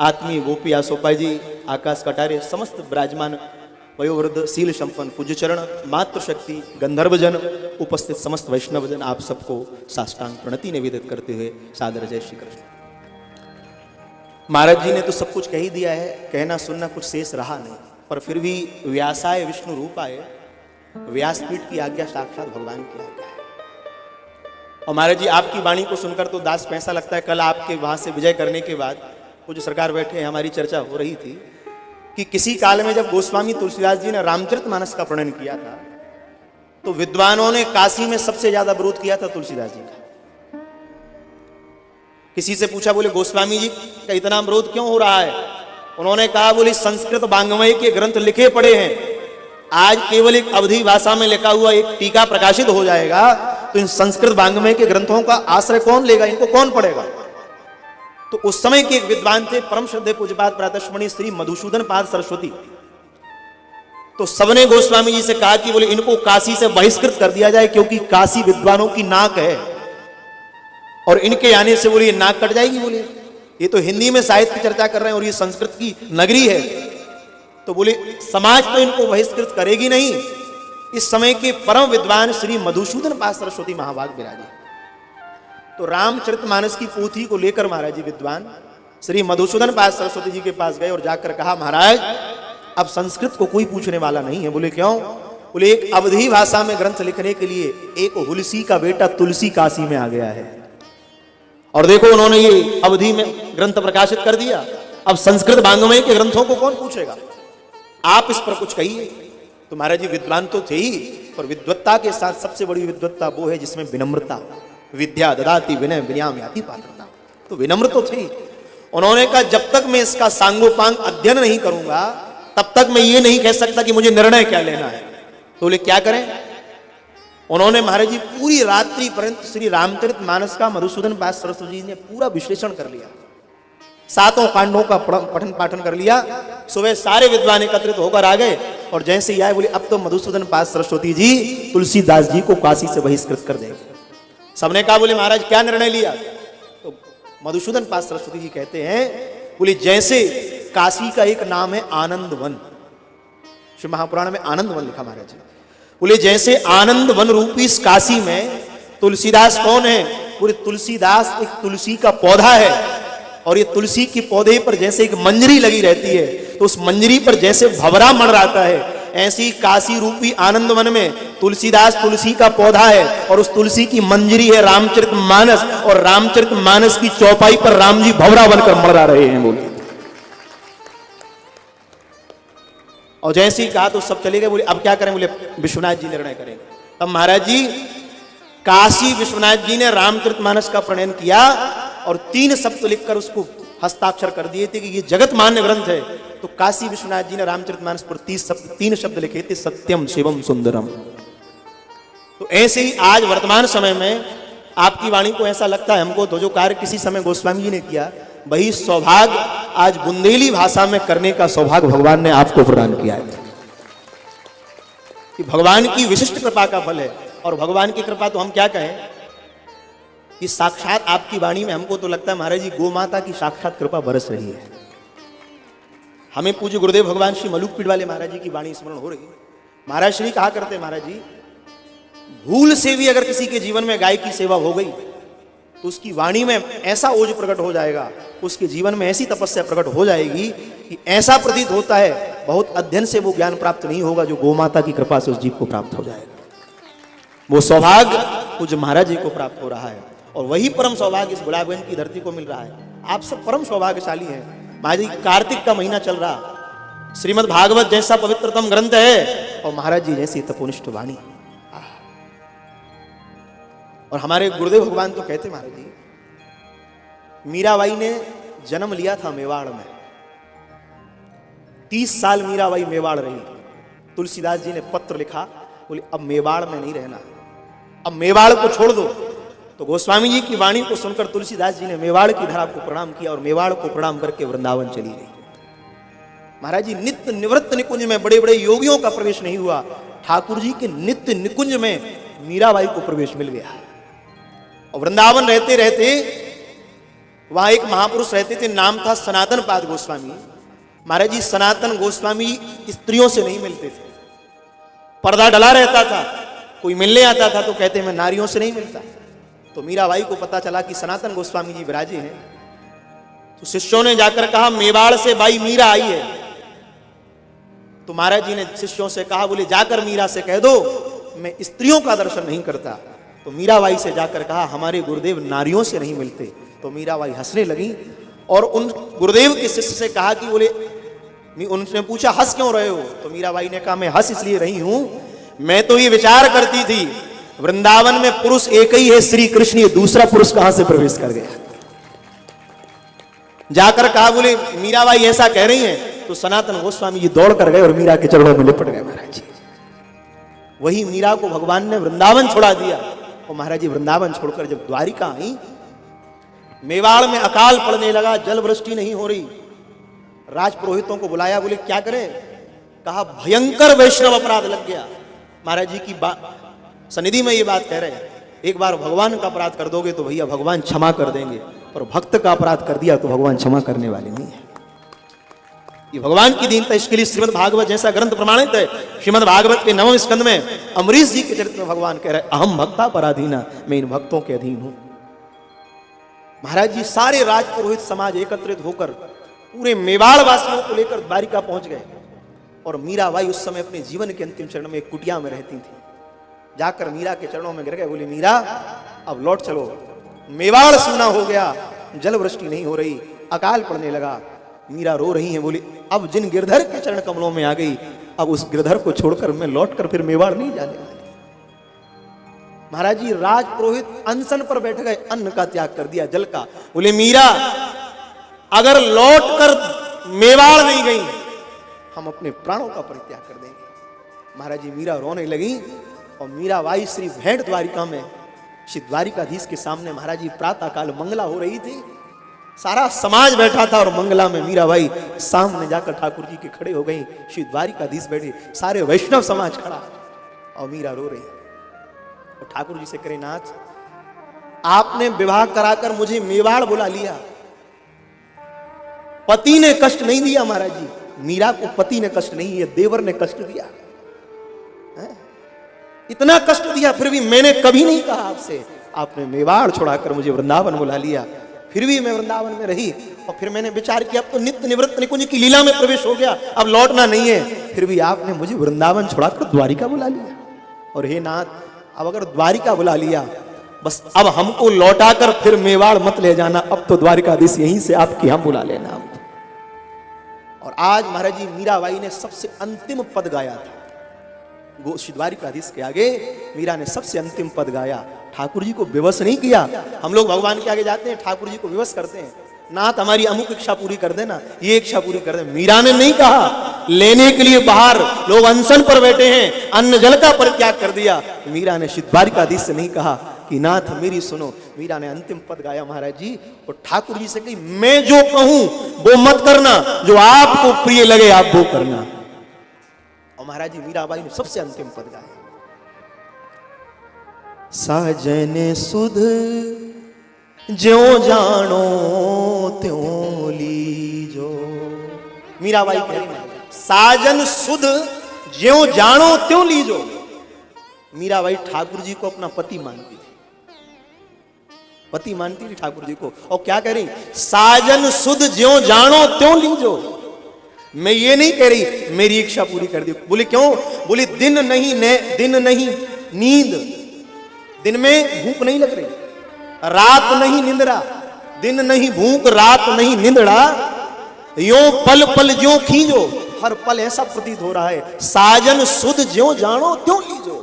आत्मीय गोपी आसोपा जी, आकाश कटारे, समस्त विराजमान वयोवृद्ध शील संपन्न पूज्य चरण, मातृशक्ति, गंधर्वजन, उपस्थित समस्त वैष्णवजन, आप सबको साष्टांग प्रणति निवेदित करते हुए सादर जय श्री कृष्ण। महाराज जी ने तो सब कुछ कह ही दिया है, कहना सुनना कुछ शेष रहा नहीं, पर फिर भी व्यासाय विष्णु रूपाय, व्यासपीठ की आज्ञा साक्षात भगवान की आज्ञा है। और महाराज जी आपकी वाणी को सुनकर तो दास को ऐसा लगता है, कल आपके वहां से विजय करने के बाद कुछ सरकार बैठे हैं, हमारी चर्चा हो रही थी कि किसी काल में जब गोस्वामी तुलसीदास जी ने रामचरितमानस का प्रणयन किया था तो विद्वानों ने काशी में सबसे ज्यादा विरोध किया था तुलसीदास जी का। किसी से पूछा, बोले गोस्वामी जी का इतना विरोध क्यों हो रहा है? उन्होंने कहा, बोले संस्कृत वाङ्मय के ग्रंथ लिखे पड़े हैं, आज केवल एक अवधी भाषा में लिखा हुआ एक टीका प्रकाशित हो जाएगा तो इन संस्कृत वाङ्मय के ग्रंथों का आश्रय कौन लेगा, इनको कौन पढ़ेगा? तो उस समय के एक विद्वान थे परम श्रद्धेय पूज्यपाद प्रातस्मरणीय श्री मधुसूदन पाद सरस्वती। तो सबने गोस्वामी जी से कहा कि बोले इनको काशी से बहिष्कृत कर दिया जाए, क्योंकि काशी विद्वानों की नाक है और इनके आने से बोले ये नाक कट जाएगी। बोले ये तो हिंदी में साहित्य की चर्चा कर रहे हैं और ये संस्कृत की नगरी है, तो बोले समाज तो इनको बहिष्कृत करेगी नहीं। इस समय के परम विद्वान श्री मधुसूदन पाद सरस्वती महाभाग विराजे। तो रामचरितमानस की पोथी को लेकर महाराज जी विद्वान श्री मधुसूदन पाद सरस्वती जी के पास गए और जाकर कहा, महाराज अब संस्कृत को कोई पूछने वाला नहीं है। बोले क्यों? बोले एक अवधी भाषा में ग्रंथ लिखने के लिए एक हुलसी का बेटा तुलसी काशी में आ गया है और देखो उन्होंने ये अवधि में ग्रंथ प्रकाशित कर दिया। अब संस्कृत वाङ्मय के ग्रंथों को कौन पूछेगा? आप इस पर कुछ कहिए। तो महाराज जी विद्वान तो थे ही, पर विद्वत्ता के साथ सबसे बड़ी विद्वत्ता वो है जिसमें विनम्रता, विद्या ददाति विनय विनयाम याति पात्रता। तो विनम्र तो थे। उन्होंने कहा जब तक मैं इसका सांगोपांग अध्ययन नहीं करूंगा तब तक मैं ये नहीं कह सकता कि मुझे निर्णय क्या लेना है। तो बोले क्या करें? उन्होंने महाराज जी पूरी रात्रि पर्यंत श्री रामचरितमानस का मधुसूदन पाद सरस्वती जी ने पूरा विश्लेषण कर लिया, 7 कांडों का पठन पाठन कर लिया। सुबह सारे विद्वान एकत्रित होकर आ गए और जैसे ही आए बोले अब तो मधुसूदन पाद सरस्वती जी तुलसीदास जी को काशी से बहिष्कृत कर देंगे। सबने कहा, बोले महाराज क्या निर्णय लिया? तो मधुसूदन पाद सरस्वती जी कहते हैं, बोले जैसे काशी का एक नाम है आनंद वन, शिव महापुराण में आनंद वन लिखा महाराज जी। बोले जैसे आनंद वन रूपी इस काशी में तुलसीदास कौन है? बोले तुलसीदास एक तुलसी का पौधा है और ये तुलसी के पौधे पर जैसे एक मंजरी लगी रहती है तो उस मंजरी पर जैसे भंवरा मंडराता है, ऐसी काशी रूपी आनंद वन में तुलसीदास तुलसी का पौधा है और उस तुलसी की मंजरी है रामचरितमानस, और रामचरितमानस की चौपाई पर राम जी भंवरा बनकर मंडरा रहे हैं। बोले और जैसे ही कहा तो सब चले गए। बोले अब क्या करें? बोले विश्वनाथ जी निर्णय करेंगे। तब महाराज जी काशी विश्वनाथ जी ने रामचरितमानस का प्रणयन किया और 3 शब्द लिखकर उसको हस्ताक्षर कर दिए थे कि ये जगत मान्य ग्रंथ है। तो काशी विश्वनाथ जी ने रामचरितमानस पर 3 शब्द लिखे थे, सत्यम शिवम सुंदरम। तो ऐसे ही आज वर्तमान समय में आपकी वाणी को ऐसा लगता है हमको तो जो कार्य किसी समय गोस्वामी जी ने किया वही सौभाग्य आज बुंदेली भाषा में करने का सौभाग्य भगवान ने आपको प्रदान किया है। कि भगवान की विशिष्ट कृपा का फल है। और भगवान की कृपा तो हम क्या कहें कि साक्षात आपकी वाणी में हमको तो लगता है महाराज जी गौ माता की साक्षात कृपा बरस रही है। हमें पूज्य गुरुदेव भगवान श्री मलुकपीठ वाले महाराज जी की वाणी स्मरण हो रही है। महाराज श्री कहा करते महाराज जी, भूल से भी अगर किसी के जीवन में गाय की सेवा हो गई तो उसकी वाणी में ऐसा ओज प्रकट हो जाएगा, उसके जीवन में ऐसी तपस्या प्रकट हो जाएगी कि ऐसा प्रतीत होता है बहुत अध्ययन से वो ज्ञान प्राप्त नहीं होगा जो गौ माता की कृपा से उस जीव को प्राप्त हो जाएगा। वो सौभाग्य पूज्य महाराज जी को प्राप्त हो रहा है और वही परम सौभाग्य इस बुढ़ागंज की धरती को मिल रहा है। आप सब परम सौभाग्यशाली हैं। महाराज जी कार्तिक का महीना चल रहा, श्रीमद् भागवत जैसा पवित्रतम ग्रंथ है और महाराज जी जैसी तपोनिष्ठ वाणी। और हमारे गुरुदेव भगवान तो कहते महाराज जी, मीराबाई ने जन्म लिया था मेवाड़ में, 30 साल मीराबाई मेवाड़ रही। तुलसीदास जी ने पत्र लिखा, बोले अब मेवाड़ में नहीं रहना, अब मेवाड़ को छोड़ दो। तो गोस्वामी जी की वाणी को सुनकर तुलसीदास जी ने मेवाड़ की धरा को प्रणाम किया और मेवाड़ को प्रणाम करके वृंदावन चली गई। महाराज जी नित्य निवृत्त निकुंज में बड़े बड़े योगियों का प्रवेश नहीं हुआ, ठाकुर जी के नित्य निकुंज में मीराबाई को प्रवेश मिल गया। और वृंदावन रहते रहते वहां एक महापुरुष रहते थे, नाम था सनातन पाद गोस्वामी। महाराज जी सनातन गोस्वामी स्त्रियों से नहीं मिलते थे, पर्दा डला रहता था, कोई मिलने आता था तो कहते मैं नारियों से नहीं मिलता। तो मीराबाई को पता चला कि सनातन गोस्वामी जी विराजे हैं। तो शिष्यों ने जाकर कहा मेवाड़ से बाई मीरा आई है। तो महाराज जी ने शिष्यों से कहा, बोले जाकर मीरा से कह दो मैं स्त्रियों का दर्शन नहीं करता। तो मीराबाई से जाकर कहा हमारे गुरुदेव नारियों से नहीं मिलते। तो मीराबाई हंसने लगी और उन गुरुदेव के शिष्य से कहा कि बोले, उनसे पूछा हंस क्यों रहे हो? तो मीराबाई ने कहा मैं हंस इसलिए रही हूं, मैं तो ये विचार करती थी वृंदावन में पुरुष एक ही है श्री कृष्ण, ये दूसरा पुरुष कहां से प्रवेश कर गया। जाकर कहा, बोले मीराबाई ऐसा कह रही हैं। तो सनातन गोस्वामी जी दौड़ कर गए और मीरा के चरणों में लिपट गए महाराज जी। वही मीरा को भगवान ने वृंदावन छोड़ा दिया। और महाराज जी वृंदावन छोड़कर जब द्वारिका आई, मेवाड़ में अकाल पड़ने लगा, जल वृष्टि नहीं हो रही। राजपुरोहितों को बुलाया, बोले क्या करें? कहा भयंकर वैष्णव अपराध लग गया। महाराज जी की सनिधि में ये बात कह रहे हैं, एक बार भगवान का अपराध कर दोगे तो भैया भगवान क्षमा कर देंगे, और भक्त का अपराध कर दिया तो भगवान क्षमा करने वाले नहीं है। ये भगवान की दीनता, इसके लिए श्रीमद् भागवत जैसा ग्रंथ प्रमाणित है। श्रीमद् भागवत के 9वें स्कंद में अमरीश जी के चरित्र में भगवान कह रहे अहम भक्ता पराधीना, मैं इन भक्तों के अधीन हूं। महाराज जी सारे राजपुरोहित समाज एकत्रित होकर पूरे मेवाड़ वासियों को लेकर द्वारिका पहुंच गए। और मीराबाई उस समय अपने जीवन के अंतिम चरण में एक कुटिया में रहती थी। जाकर मीरा के चरणों में गिर गए, बोले मीरा अब लौट चलो, मेवाड़ सूना हो गया, जल वृष्टि नहीं हो रही, अकाल पड़ने लगा। मीरा रो रही है, बोली अब जिन गिरधर के चरण कमलों में आ गई, अब उस गिरधर को छोड़कर मैं लौटकर फिर मेवाड़ नहीं जाने वाली। महाराज जी राजपुरोहित अनशन पर बैठ गए, अन्न का त्याग कर दिया, जल का। बोले मीरा अगर लौटकर मेवाड़ नहीं गई, हम अपने प्राणों का परित्याग कर देंगे। महाराज जी मीरा रोने लगी। और मीराबाई श्री भेंट द्वारिका में श्री द्वारिकाधीश के सामने महाराज जी प्रातः काल मंगला हो रही थी, सारा समाज बैठा था और मंगला में मीराबाई सामने जाकर ठाकुर जी के खड़े हो गई। श्री द्वारिकाधीश बैठे, सारे वैष्णव समाज खड़ा और मीरा रो रही। और ठाकुर जी से करे नाथ आपने विवाह कराकर मुझे मेवाड़ बुला लिया, पति ने कष्ट नहीं दिया। महाराज जी मीरा को पति ने कष्ट नहीं, ये देवर ने कष्ट दिया है? इतना कष्ट दिया, फिर भी मैंने कभी नहीं कहा आपसे, आपने मेवाड़ छोड़ाकर मुझे वृंदावन बुला लिया। फिर भी मैं वृंदावन में रही और फिर मैंने विचार किया अब तो नित्य निवृत्त निकुंज की लीला में प्रवेश हो गया, अब लौटना नहीं है। फिर भी आपने मुझे वृंदावन छोड़ाकर द्वारिका बुला लिया। और हे नाथ अब अगर द्वारिका बुला लिया, बस अब हमको लौटाकर फिर मेवाड़ मत ले जाना, अब तो द्वारिकाधीश यहीं से आपके यहां बुला लेना। और आज महाराज जी मीराबाई ने सबसे अंतिम पद गाया था द्वारिकाधीश के आगे। मीरा ने सबसे अंतिम पद गाया, ठाकुर जी को विवश नहीं किया। हम लोग भगवान के आगे जाते हैं, ठाकुर जी को विवश करते हैं, नाथ हमारी अमुक इच्छा पूरी कर देना, ये इच्छा पूरी कर दे। मीरा ने नहीं कहा, लेने के लिए बाहर लोग अनशन पर बैठे हैं, अन्न जल का परित्याग कर दिया। मीरा ने श्री द्वारिकाधीश से नहीं कहा कि नाथ मेरी सुनो। मीरा ने अंतिम पद गाया महाराज जी, और ठाकुर जी से कही मैं जो कहूं वो मत करना, जो आपको प्रिय लगे आप वो करना। और महाराज जी मीराबाई ने सबसे अंतिम पद गाया, साजन सुध ज्यों जानो त्यों लीजो। मीराबाई कह रही है साजन सुध ज्यों जानो त्यों लीजो। मीराबाई ठाकुर जी को अपना पति मानती थी, पति मानती थी ठाकुर जी को। और क्या कह रही, साजन सुध ज्यों जानो त्यों लीजो। मैं ये नहीं कह रही मेरी इच्छा पूरी कर दी। बोले क्यों? बोले दिन नहीं नींद, दिन में भूख नहीं लग रही, रात नहीं निंदरा, दिन नहीं भूख रात नहीं निंदड़ा, यो पल पल ज्यों खींचो। हर पल ऐसा प्रतीत हो रहा है, साजन सुध ज्यों जानो त्यों लीजो।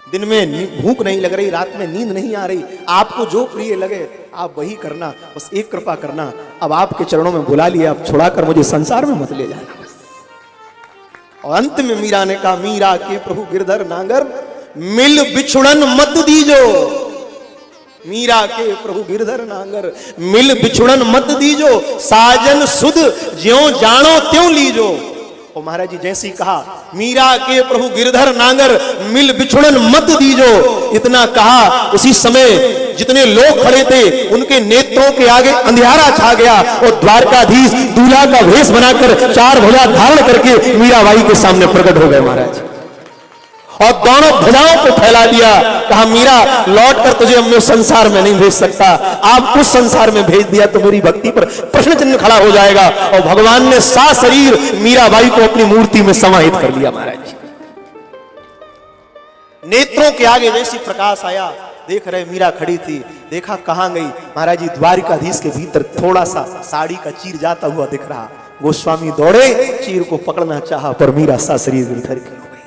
दिन में भूख नहीं लग रही, रात में नींद नहीं आ रही, आपको जो प्रिय लगे आप वही करना, बस एक कृपा करना, अब आपके चरणों में बुला लिया, अब छुड़ाकर मुझे संसार में मत ले जाना। और अंत में मीरा ने कहा, मीरा के प्रभु गिरधर नांगर मिल बिछुड़न मत दीजो। मीरा के प्रभु गिरधर नांगर मिल बिछुड़न मत दीजो, साजन सुध ज्यों जानो त्यों लीजो। और महाराज जी जैसे ही कहा, मीरा के प्रभु गिरधर नांगर मिल बिछुड़न मत दीजो, इतना कहा उसी समय जितने लोग खड़े थे उनके नेत्रों के आगे अंधियारा छा गया और द्वारकाधीश दूल्हा का वेश बनाकर 4 भुजा धारण करके मीराबाई के सामने प्रकट हो गए महाराज। और दोनों भुजाओं को फैला दिया। कहा मीरा लौट कर तुझे मैं संसार में नहीं भेज सकता, आप उस संसार में भेज दिया तो मेरी भक्ति पर प्रश्न चिन्ह खड़ा हो जाएगा। और भगवान ने सशरीर मीराबाई को अपनी मूर्ति में समाहित कर लिया। महाराज जी नेत्रों के आगे जैसी प्रकाश आया, देख रहे मीरा खड़ी थी, देखा कहां गई। महाराज जी द्वारिकाधीश के भीतर थोड़ा सा साड़ी का चीर जाता हुआ दिख रहा। गोस्वामी दौड़े, चीर को पकड़ना चाहा पर मीरा सशरीर उधर की हो गई।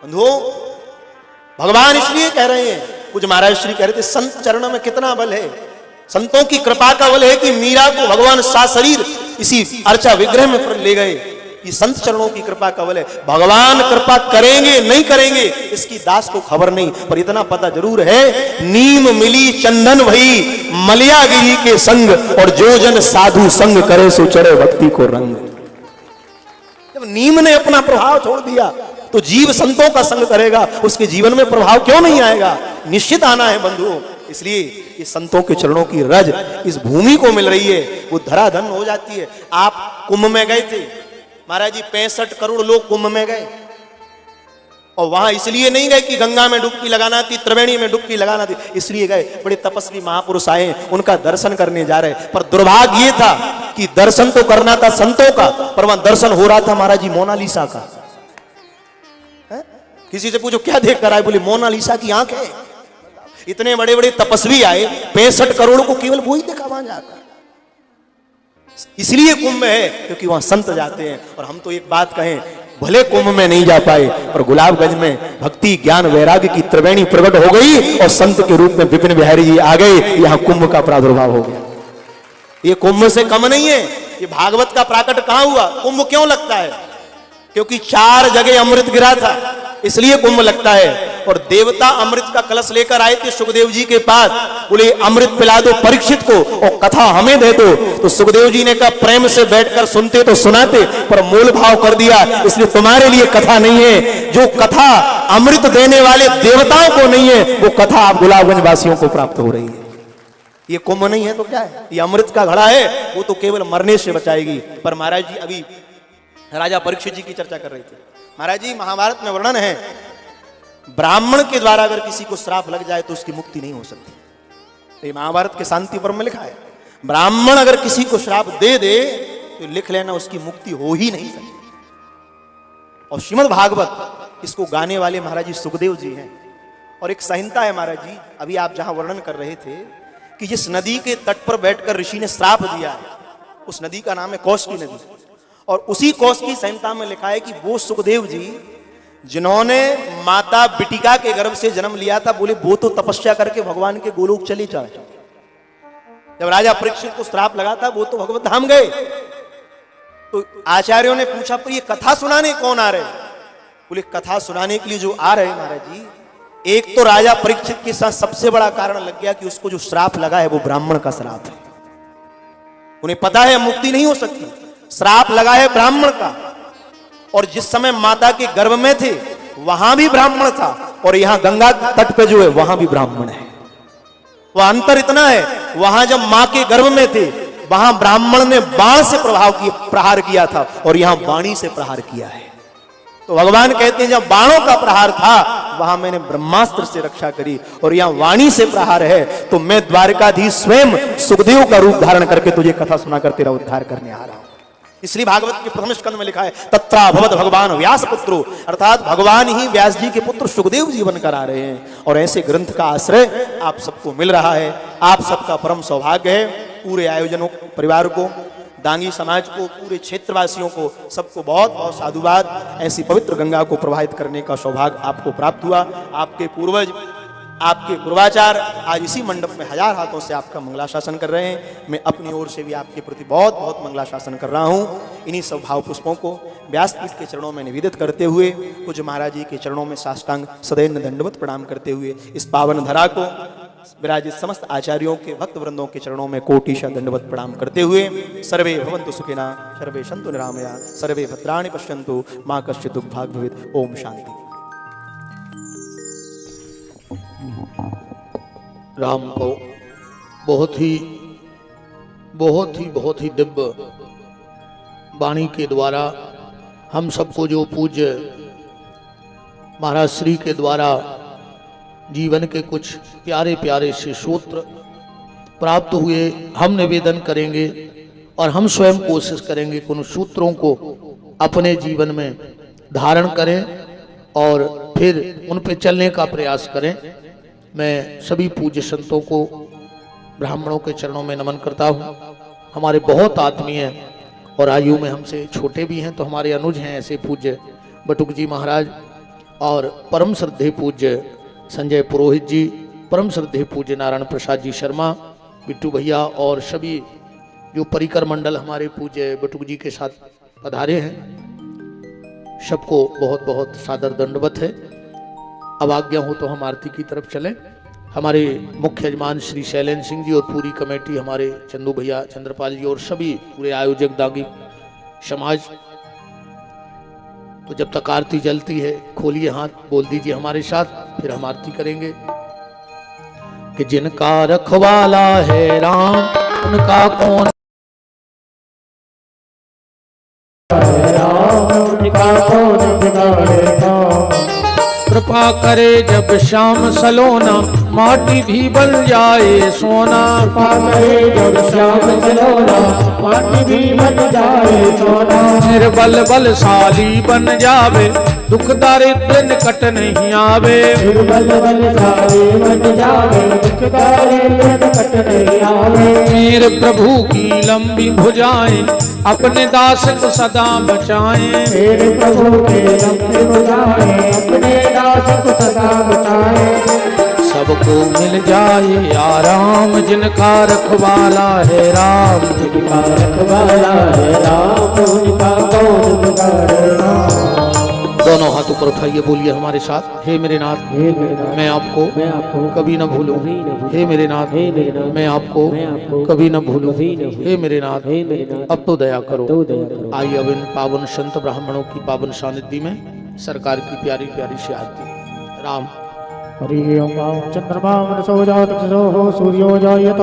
बंधुओं भगवान इसलिए कह रहे हैं, कुछ महाराज श्री कह रहे थे संत चरणों में कितना बल है, संतों की कृपा का बल है कि मीरा को भगवान सशरीर इसी अर्चा विग्रह में ले गए। ये संत चरणों की कृपा का बल है। भगवान कृपा करेंगे नहीं करेंगे इसकी दास को खबर नहीं, पर इतना पता जरूर है, नीम मिली चंदन भई मलियागिरी के संग, और जो जन साधु संग करे सो चढ़े भक्ति को रंग। जब नीम ने अपना प्रभाव छोड़ दिया तो जीव संतों का संग करेगा, उसके जीवन में प्रभाव क्यों नहीं आएगा? निश्चित आना है बंधुओं। इसलिए इस संतों के चरणों की रज इस भूमि को मिल रही है, वो धराधन हो जाती है। आप कुंभ में गए थे महाराज जी, 65 करोड़ लोग कुंभ में गए, और वहां इसलिए नहीं गए कि गंगा में डुबकी लगाना थी, त्रिवेणी में डुबकी लगाना थी, इसलिए गए बड़े तपस्वी महापुरुष आए, उनका दर्शन करने जा रहे। पर दुर्भाग्य ये था कि दर्शन तो करना था संतों का, पर वहां दर्शन हो रहा था महाराज जी मोनालिसा का। किसी से पूछो क्या देख कर आए, बोले मोनालिसा की आंख है। इतने बड़े बड़े तपस्वी आए, 65 करोड़ को केवल वो ही देखा वहां जाकर। इसलिए कुंभ है क्योंकि वहां संत जाते हैं। और हम तो एक बात कहें, भले कुंभ में नहीं जा पाए पर गुलाबगंज में भक्ति ज्ञान वैराग्य की त्रिवेणी प्रकट हो गई और संत के रूप में विपिन बिहारी जी आ गए। यहां कुंभ का प्रादुर्भाव हो गया। ये कुंभ से कम नहीं है। ये भागवत का प्राकट कहां हुआ? कुंभ क्यों लगता है? क्योंकि 4 जगह अमृत गिरा था, इसलिए कुंभ लगता है। और देवता अमृत का कलश लेकर आए थे सुखदेव जी के पास, बोले अमृत पिला दो परीक्षित को और कथा हमें दे दो। तो सुखदेव जी ने कहा प्रेम से बैठकर सुनते तो सुनाते, पर मोल भाव कर दिया, इसलिए तुम्हारे लिए कथा नहीं है। जो कथा अमृत देने वाले देवताओं को नहीं है, वो कथा आप गुलाबगंज वासियों को प्राप्त हो रही है। ये कुंभ नहीं है तो क्या है? ये अमृत का घड़ा है, वो तो केवल मरने से बचाएगी। पर महाराज जी अभी राजा परीक्षित जी की चर्चा कर रहे थे। महाराज जी महाभारत में वर्णन है, ब्राह्मण के द्वारा अगर किसी को श्राप लग जाए तो उसकी मुक्ति नहीं हो सकती। तो ये महाभारत के शांति पर्व में लिखा है, ब्राह्मण अगर किसी को श्राप दे दे तो लिख लेना उसकी मुक्ति हो ही नहीं सकती। और श्रीमद् भागवत इसको गाने वाले महाराज जी सुखदेव जी हैं। और एक संहिता है महाराज जी, अभी आप जहां वर्णन कर रहे थे कि जिस नदी के तट पर बैठकर ऋषि ने श्राप दिया है, उस नदी का नाम है कौशिकी नदी। और उसी कौशिकी संहिता में लिखा है कि वो सुखदेव जी जिन्होंने माता बिटिका के गर्भ से जन्म लिया था, बोले वो तो तपस्या करके भगवान के गोलोक चले जाए। जब राजा परीक्षित को श्राप लगा था वो तो भगवत धाम गए। तो आचार्यों ने पूछा पर ये कथा सुनाने कौन आ रहे? बोले कथा सुनाने के लिए जो आ रहे महाराज जी, एक तो राजा परीक्षित के साथ सबसे बड़ा कारण लग गया कि उसको जो श्राप लगा है वो ब्राह्मण का श्राप है। उन्हें पता है मुक्ति नहीं हो सकती, श्राप लगा है ब्राह्मण का। और जिस समय माता के गर्भ में थे वहां भी ब्राह्मण था, और यहां गंगा तट पे जो है वहां भी ब्राह्मण है। वह अंतर इतना है, वहां जब मां के गर्भ में थे वहां ब्राह्मण ने बाण से प्रहार किया था, और यहां वाणी से प्रहार किया है। तो भगवान कहते हैं जब बाणों का प्रहार था वहां मैंने ब्रह्मास्त्र से रक्षा करी, और यहां वाणी से प्रहार है तो मैं द्वारकाधीश स्वयं सुखदेव का रूप धारण करके तुझे कथा सुनाकर तेरा उद्धार करने आ रहा हूं। इसलिए भागवत के प्रथम स्कंद में लिखा है तत्रा भवत भगवान व्यास पुत्रो, अर्थात भगवान ही व्यास जी के पुत्र सुखदेव जी बनकर आ रहे हैं। और ऐसे ग्रंथ का आश्रय आप सबको मिल रहा है। आप सबका परम सौभाग्य है। पूरे आयोजनों परिवार को, दांगी समाज को, पूरे क्षेत्रवासियों को, सबको बहुत बहुत साधुवाद। ऐसी पवित्र गंगा को प्रवाहित करने का सौभाग्य आपको प्राप्त हुआ। आपके पूर्वज, आपके पूर्वाचार आज इसी मंडप में 1000 हाथों से आपका मंगलाशासन कर रहे हैं। मैं अपनी ओर से भी आपके प्रति बहुत बहुत मंगलाशासन कर रहा हूं। इन्हीं सब भाव पुष्पों को व्यासपीठ के चरणों में निवेदित करते हुए, पूज्य महाराज जी के चरणों में साष्टांग सदैव दंडवत प्रणाम करते हुए, इस पावन धरा को विराजित समस्त आचार्यों के भक्त वृंदों के चरणों में कोटिशा दंडवत प्रणाम करते हुए, सर्वे भवन्तु सुखिनः, सर्वे सन्तु निरामया, सर्वे भद्राणि पश्यन्तु, मा कश्चित् दुःखभाग् भवेत्। ओम शांति। राम को बहुत ही दिव्य वाणी के द्वारा हम सबको जो पूज्य महाराज श्री के द्वारा जीवन के कुछ प्यारे प्यारे से सूत्र प्राप्त हुए, हम निवेदन करेंगे और हम स्वयं कोशिश करेंगे कि उन सूत्रों को अपने जीवन में धारण करें और फिर उन पे चलने का प्रयास करें। मैं सभी पूज्य संतों को, ब्राह्मणों के चरणों में नमन करता हूँ। हमारे बहुत आत्मीय और आयु में हमसे छोटे भी हैं, तो हमारे अनुज हैं ऐसे पूज्य बटुक जी महाराज और परम श्रद्धेय पूज्य संजय पुरोहित जी, परम श्रद्धेय पूज्य नारायण प्रसाद जी शर्मा, बिट्टू भैया और सभी जो परिकर मंडल हमारे पूज्य बटुक जी के साथ पधारे हैं, सबको बहुत बहुत सादर दंडवत है। अब आज्ञा हो तो हम आरती की तरफ चलें। हमारे मुख्य यजमान श्री शैलेंद्र सिंह जी और पूरी कमेटी, हमारे चंदू भैया, चंद्रपाल जी और सभी पूरे आयोजक दागी समाज, तो जब तक आरती जलती है खोलिए हाथ, बोल दीजिए हमारे साथ, फिर हम आरती करेंगे कि जिनका रखवाला है राम उनका कौन कृपा करे जब श्याम सलोना माटी भी बन जाए सोना। कृपा करे जब श्याम सलोना माटी भी बन जाए सोना। निर्बल बलशाली बन जावे दुख दारिद्र निकट नहीं आवे। निर्बल बलशाली बन जावे दुख दारिद्र निकट नहीं आवे। मेरे प्रभु की लंबी भुजाएं अपने दास को सदा बचाएं। मेरे प्रभु के लंबी भुजाएं अपने दास को सदा बचाएं। सबको मिल जाए आराम जिनका रखवाला है राम। जिनका रखवाला है राम उनका कौन बिगाड़े राम। दोनों हाथ ऊपर उठाइए, बोलिए हमारे साथ, हे मेरे नाथ मैं आपको कभी न भूलूं। हे मेरे नाथ मैं आपको कभी न भूलूं। हे मेरे नाथ अब तो दया करो। आइए अब इन पावन संत ब्राह्मणों की पावन सानिध्य में सरकार की प्यारी प्यारी सी आरती। राम हरि ओम चंद्रमा मनसो जातक्षो सूर्यो जायत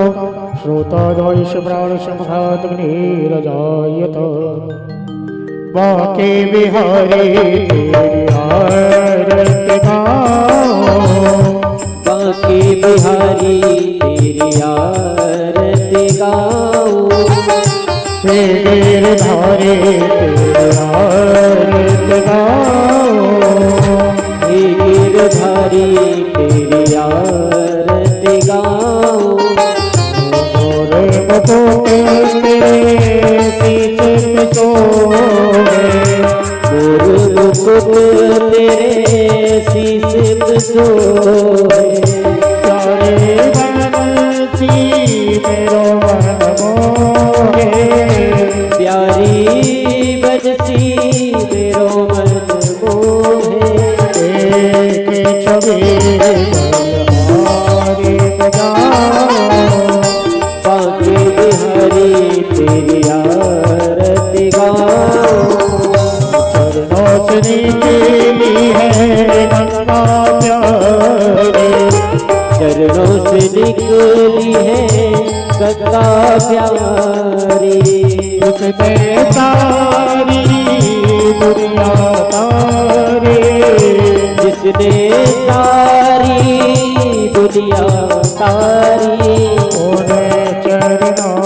श्रोता जायश प्राणश मुखाग्निर जायत। बाके बिहारी तेरी आरती गाओ। बाके बिहारी तेरी आरती गाओ। तेरे धारे तेरी आरती गाओ। गिरधारी तेरी आरती गाओ। मोरे बटोके तेरे पीछे सोए। मोर मुकुट तेरे शीश पे सोए। प्यारे बनसी मेरो मन मोहे। प्यारी बजसी मेरो मन मोहे। छवि हमारी बजाओ। बाके बिहारी तेरी आरती गाओ। चरणों से निकली है गंगा प्यारी। चरणों से निकली है गंगा प्यारी। उसने सारी दुनिया तारी। जिसने सारी दुनिया तारी। उन्हें चरणों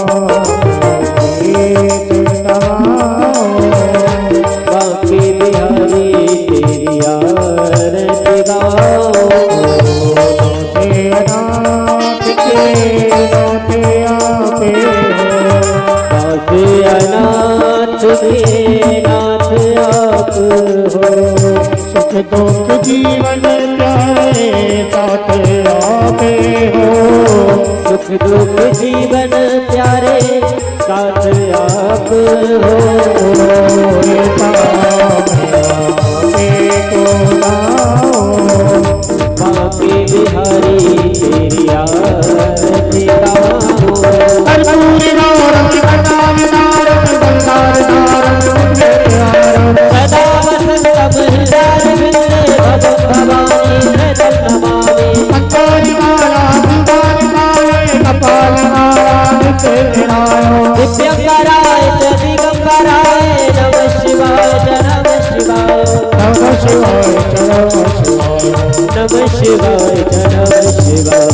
बाके बिहारी तेरी आरती गाओ। अनाथ के नाथ आप हो। सुख दुख जीवन प्यारे साथ आपे हो। सुख दुख जीवन प्यारे साथ आप हो। बाके बिहारी तेरी आरती गाओ। सदा वसंतम हृदय विंदे भगत भवानी हृदय नमामि। दिव्यंकराय च दिगंबराय नमः शिवाय च नमः शिवाय। नमः शिवाय च नमः शिवाय। नमः शिवाय जय नमः शिवाय।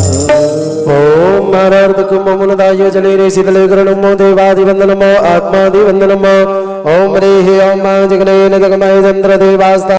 ओम नारायण कुंभमुनदाय जले रे शीतले गृणमो देवादिवंदनमो आत्मादिवंदनमो ओम रे ओम जगने जगमय चंद्र देवास्ता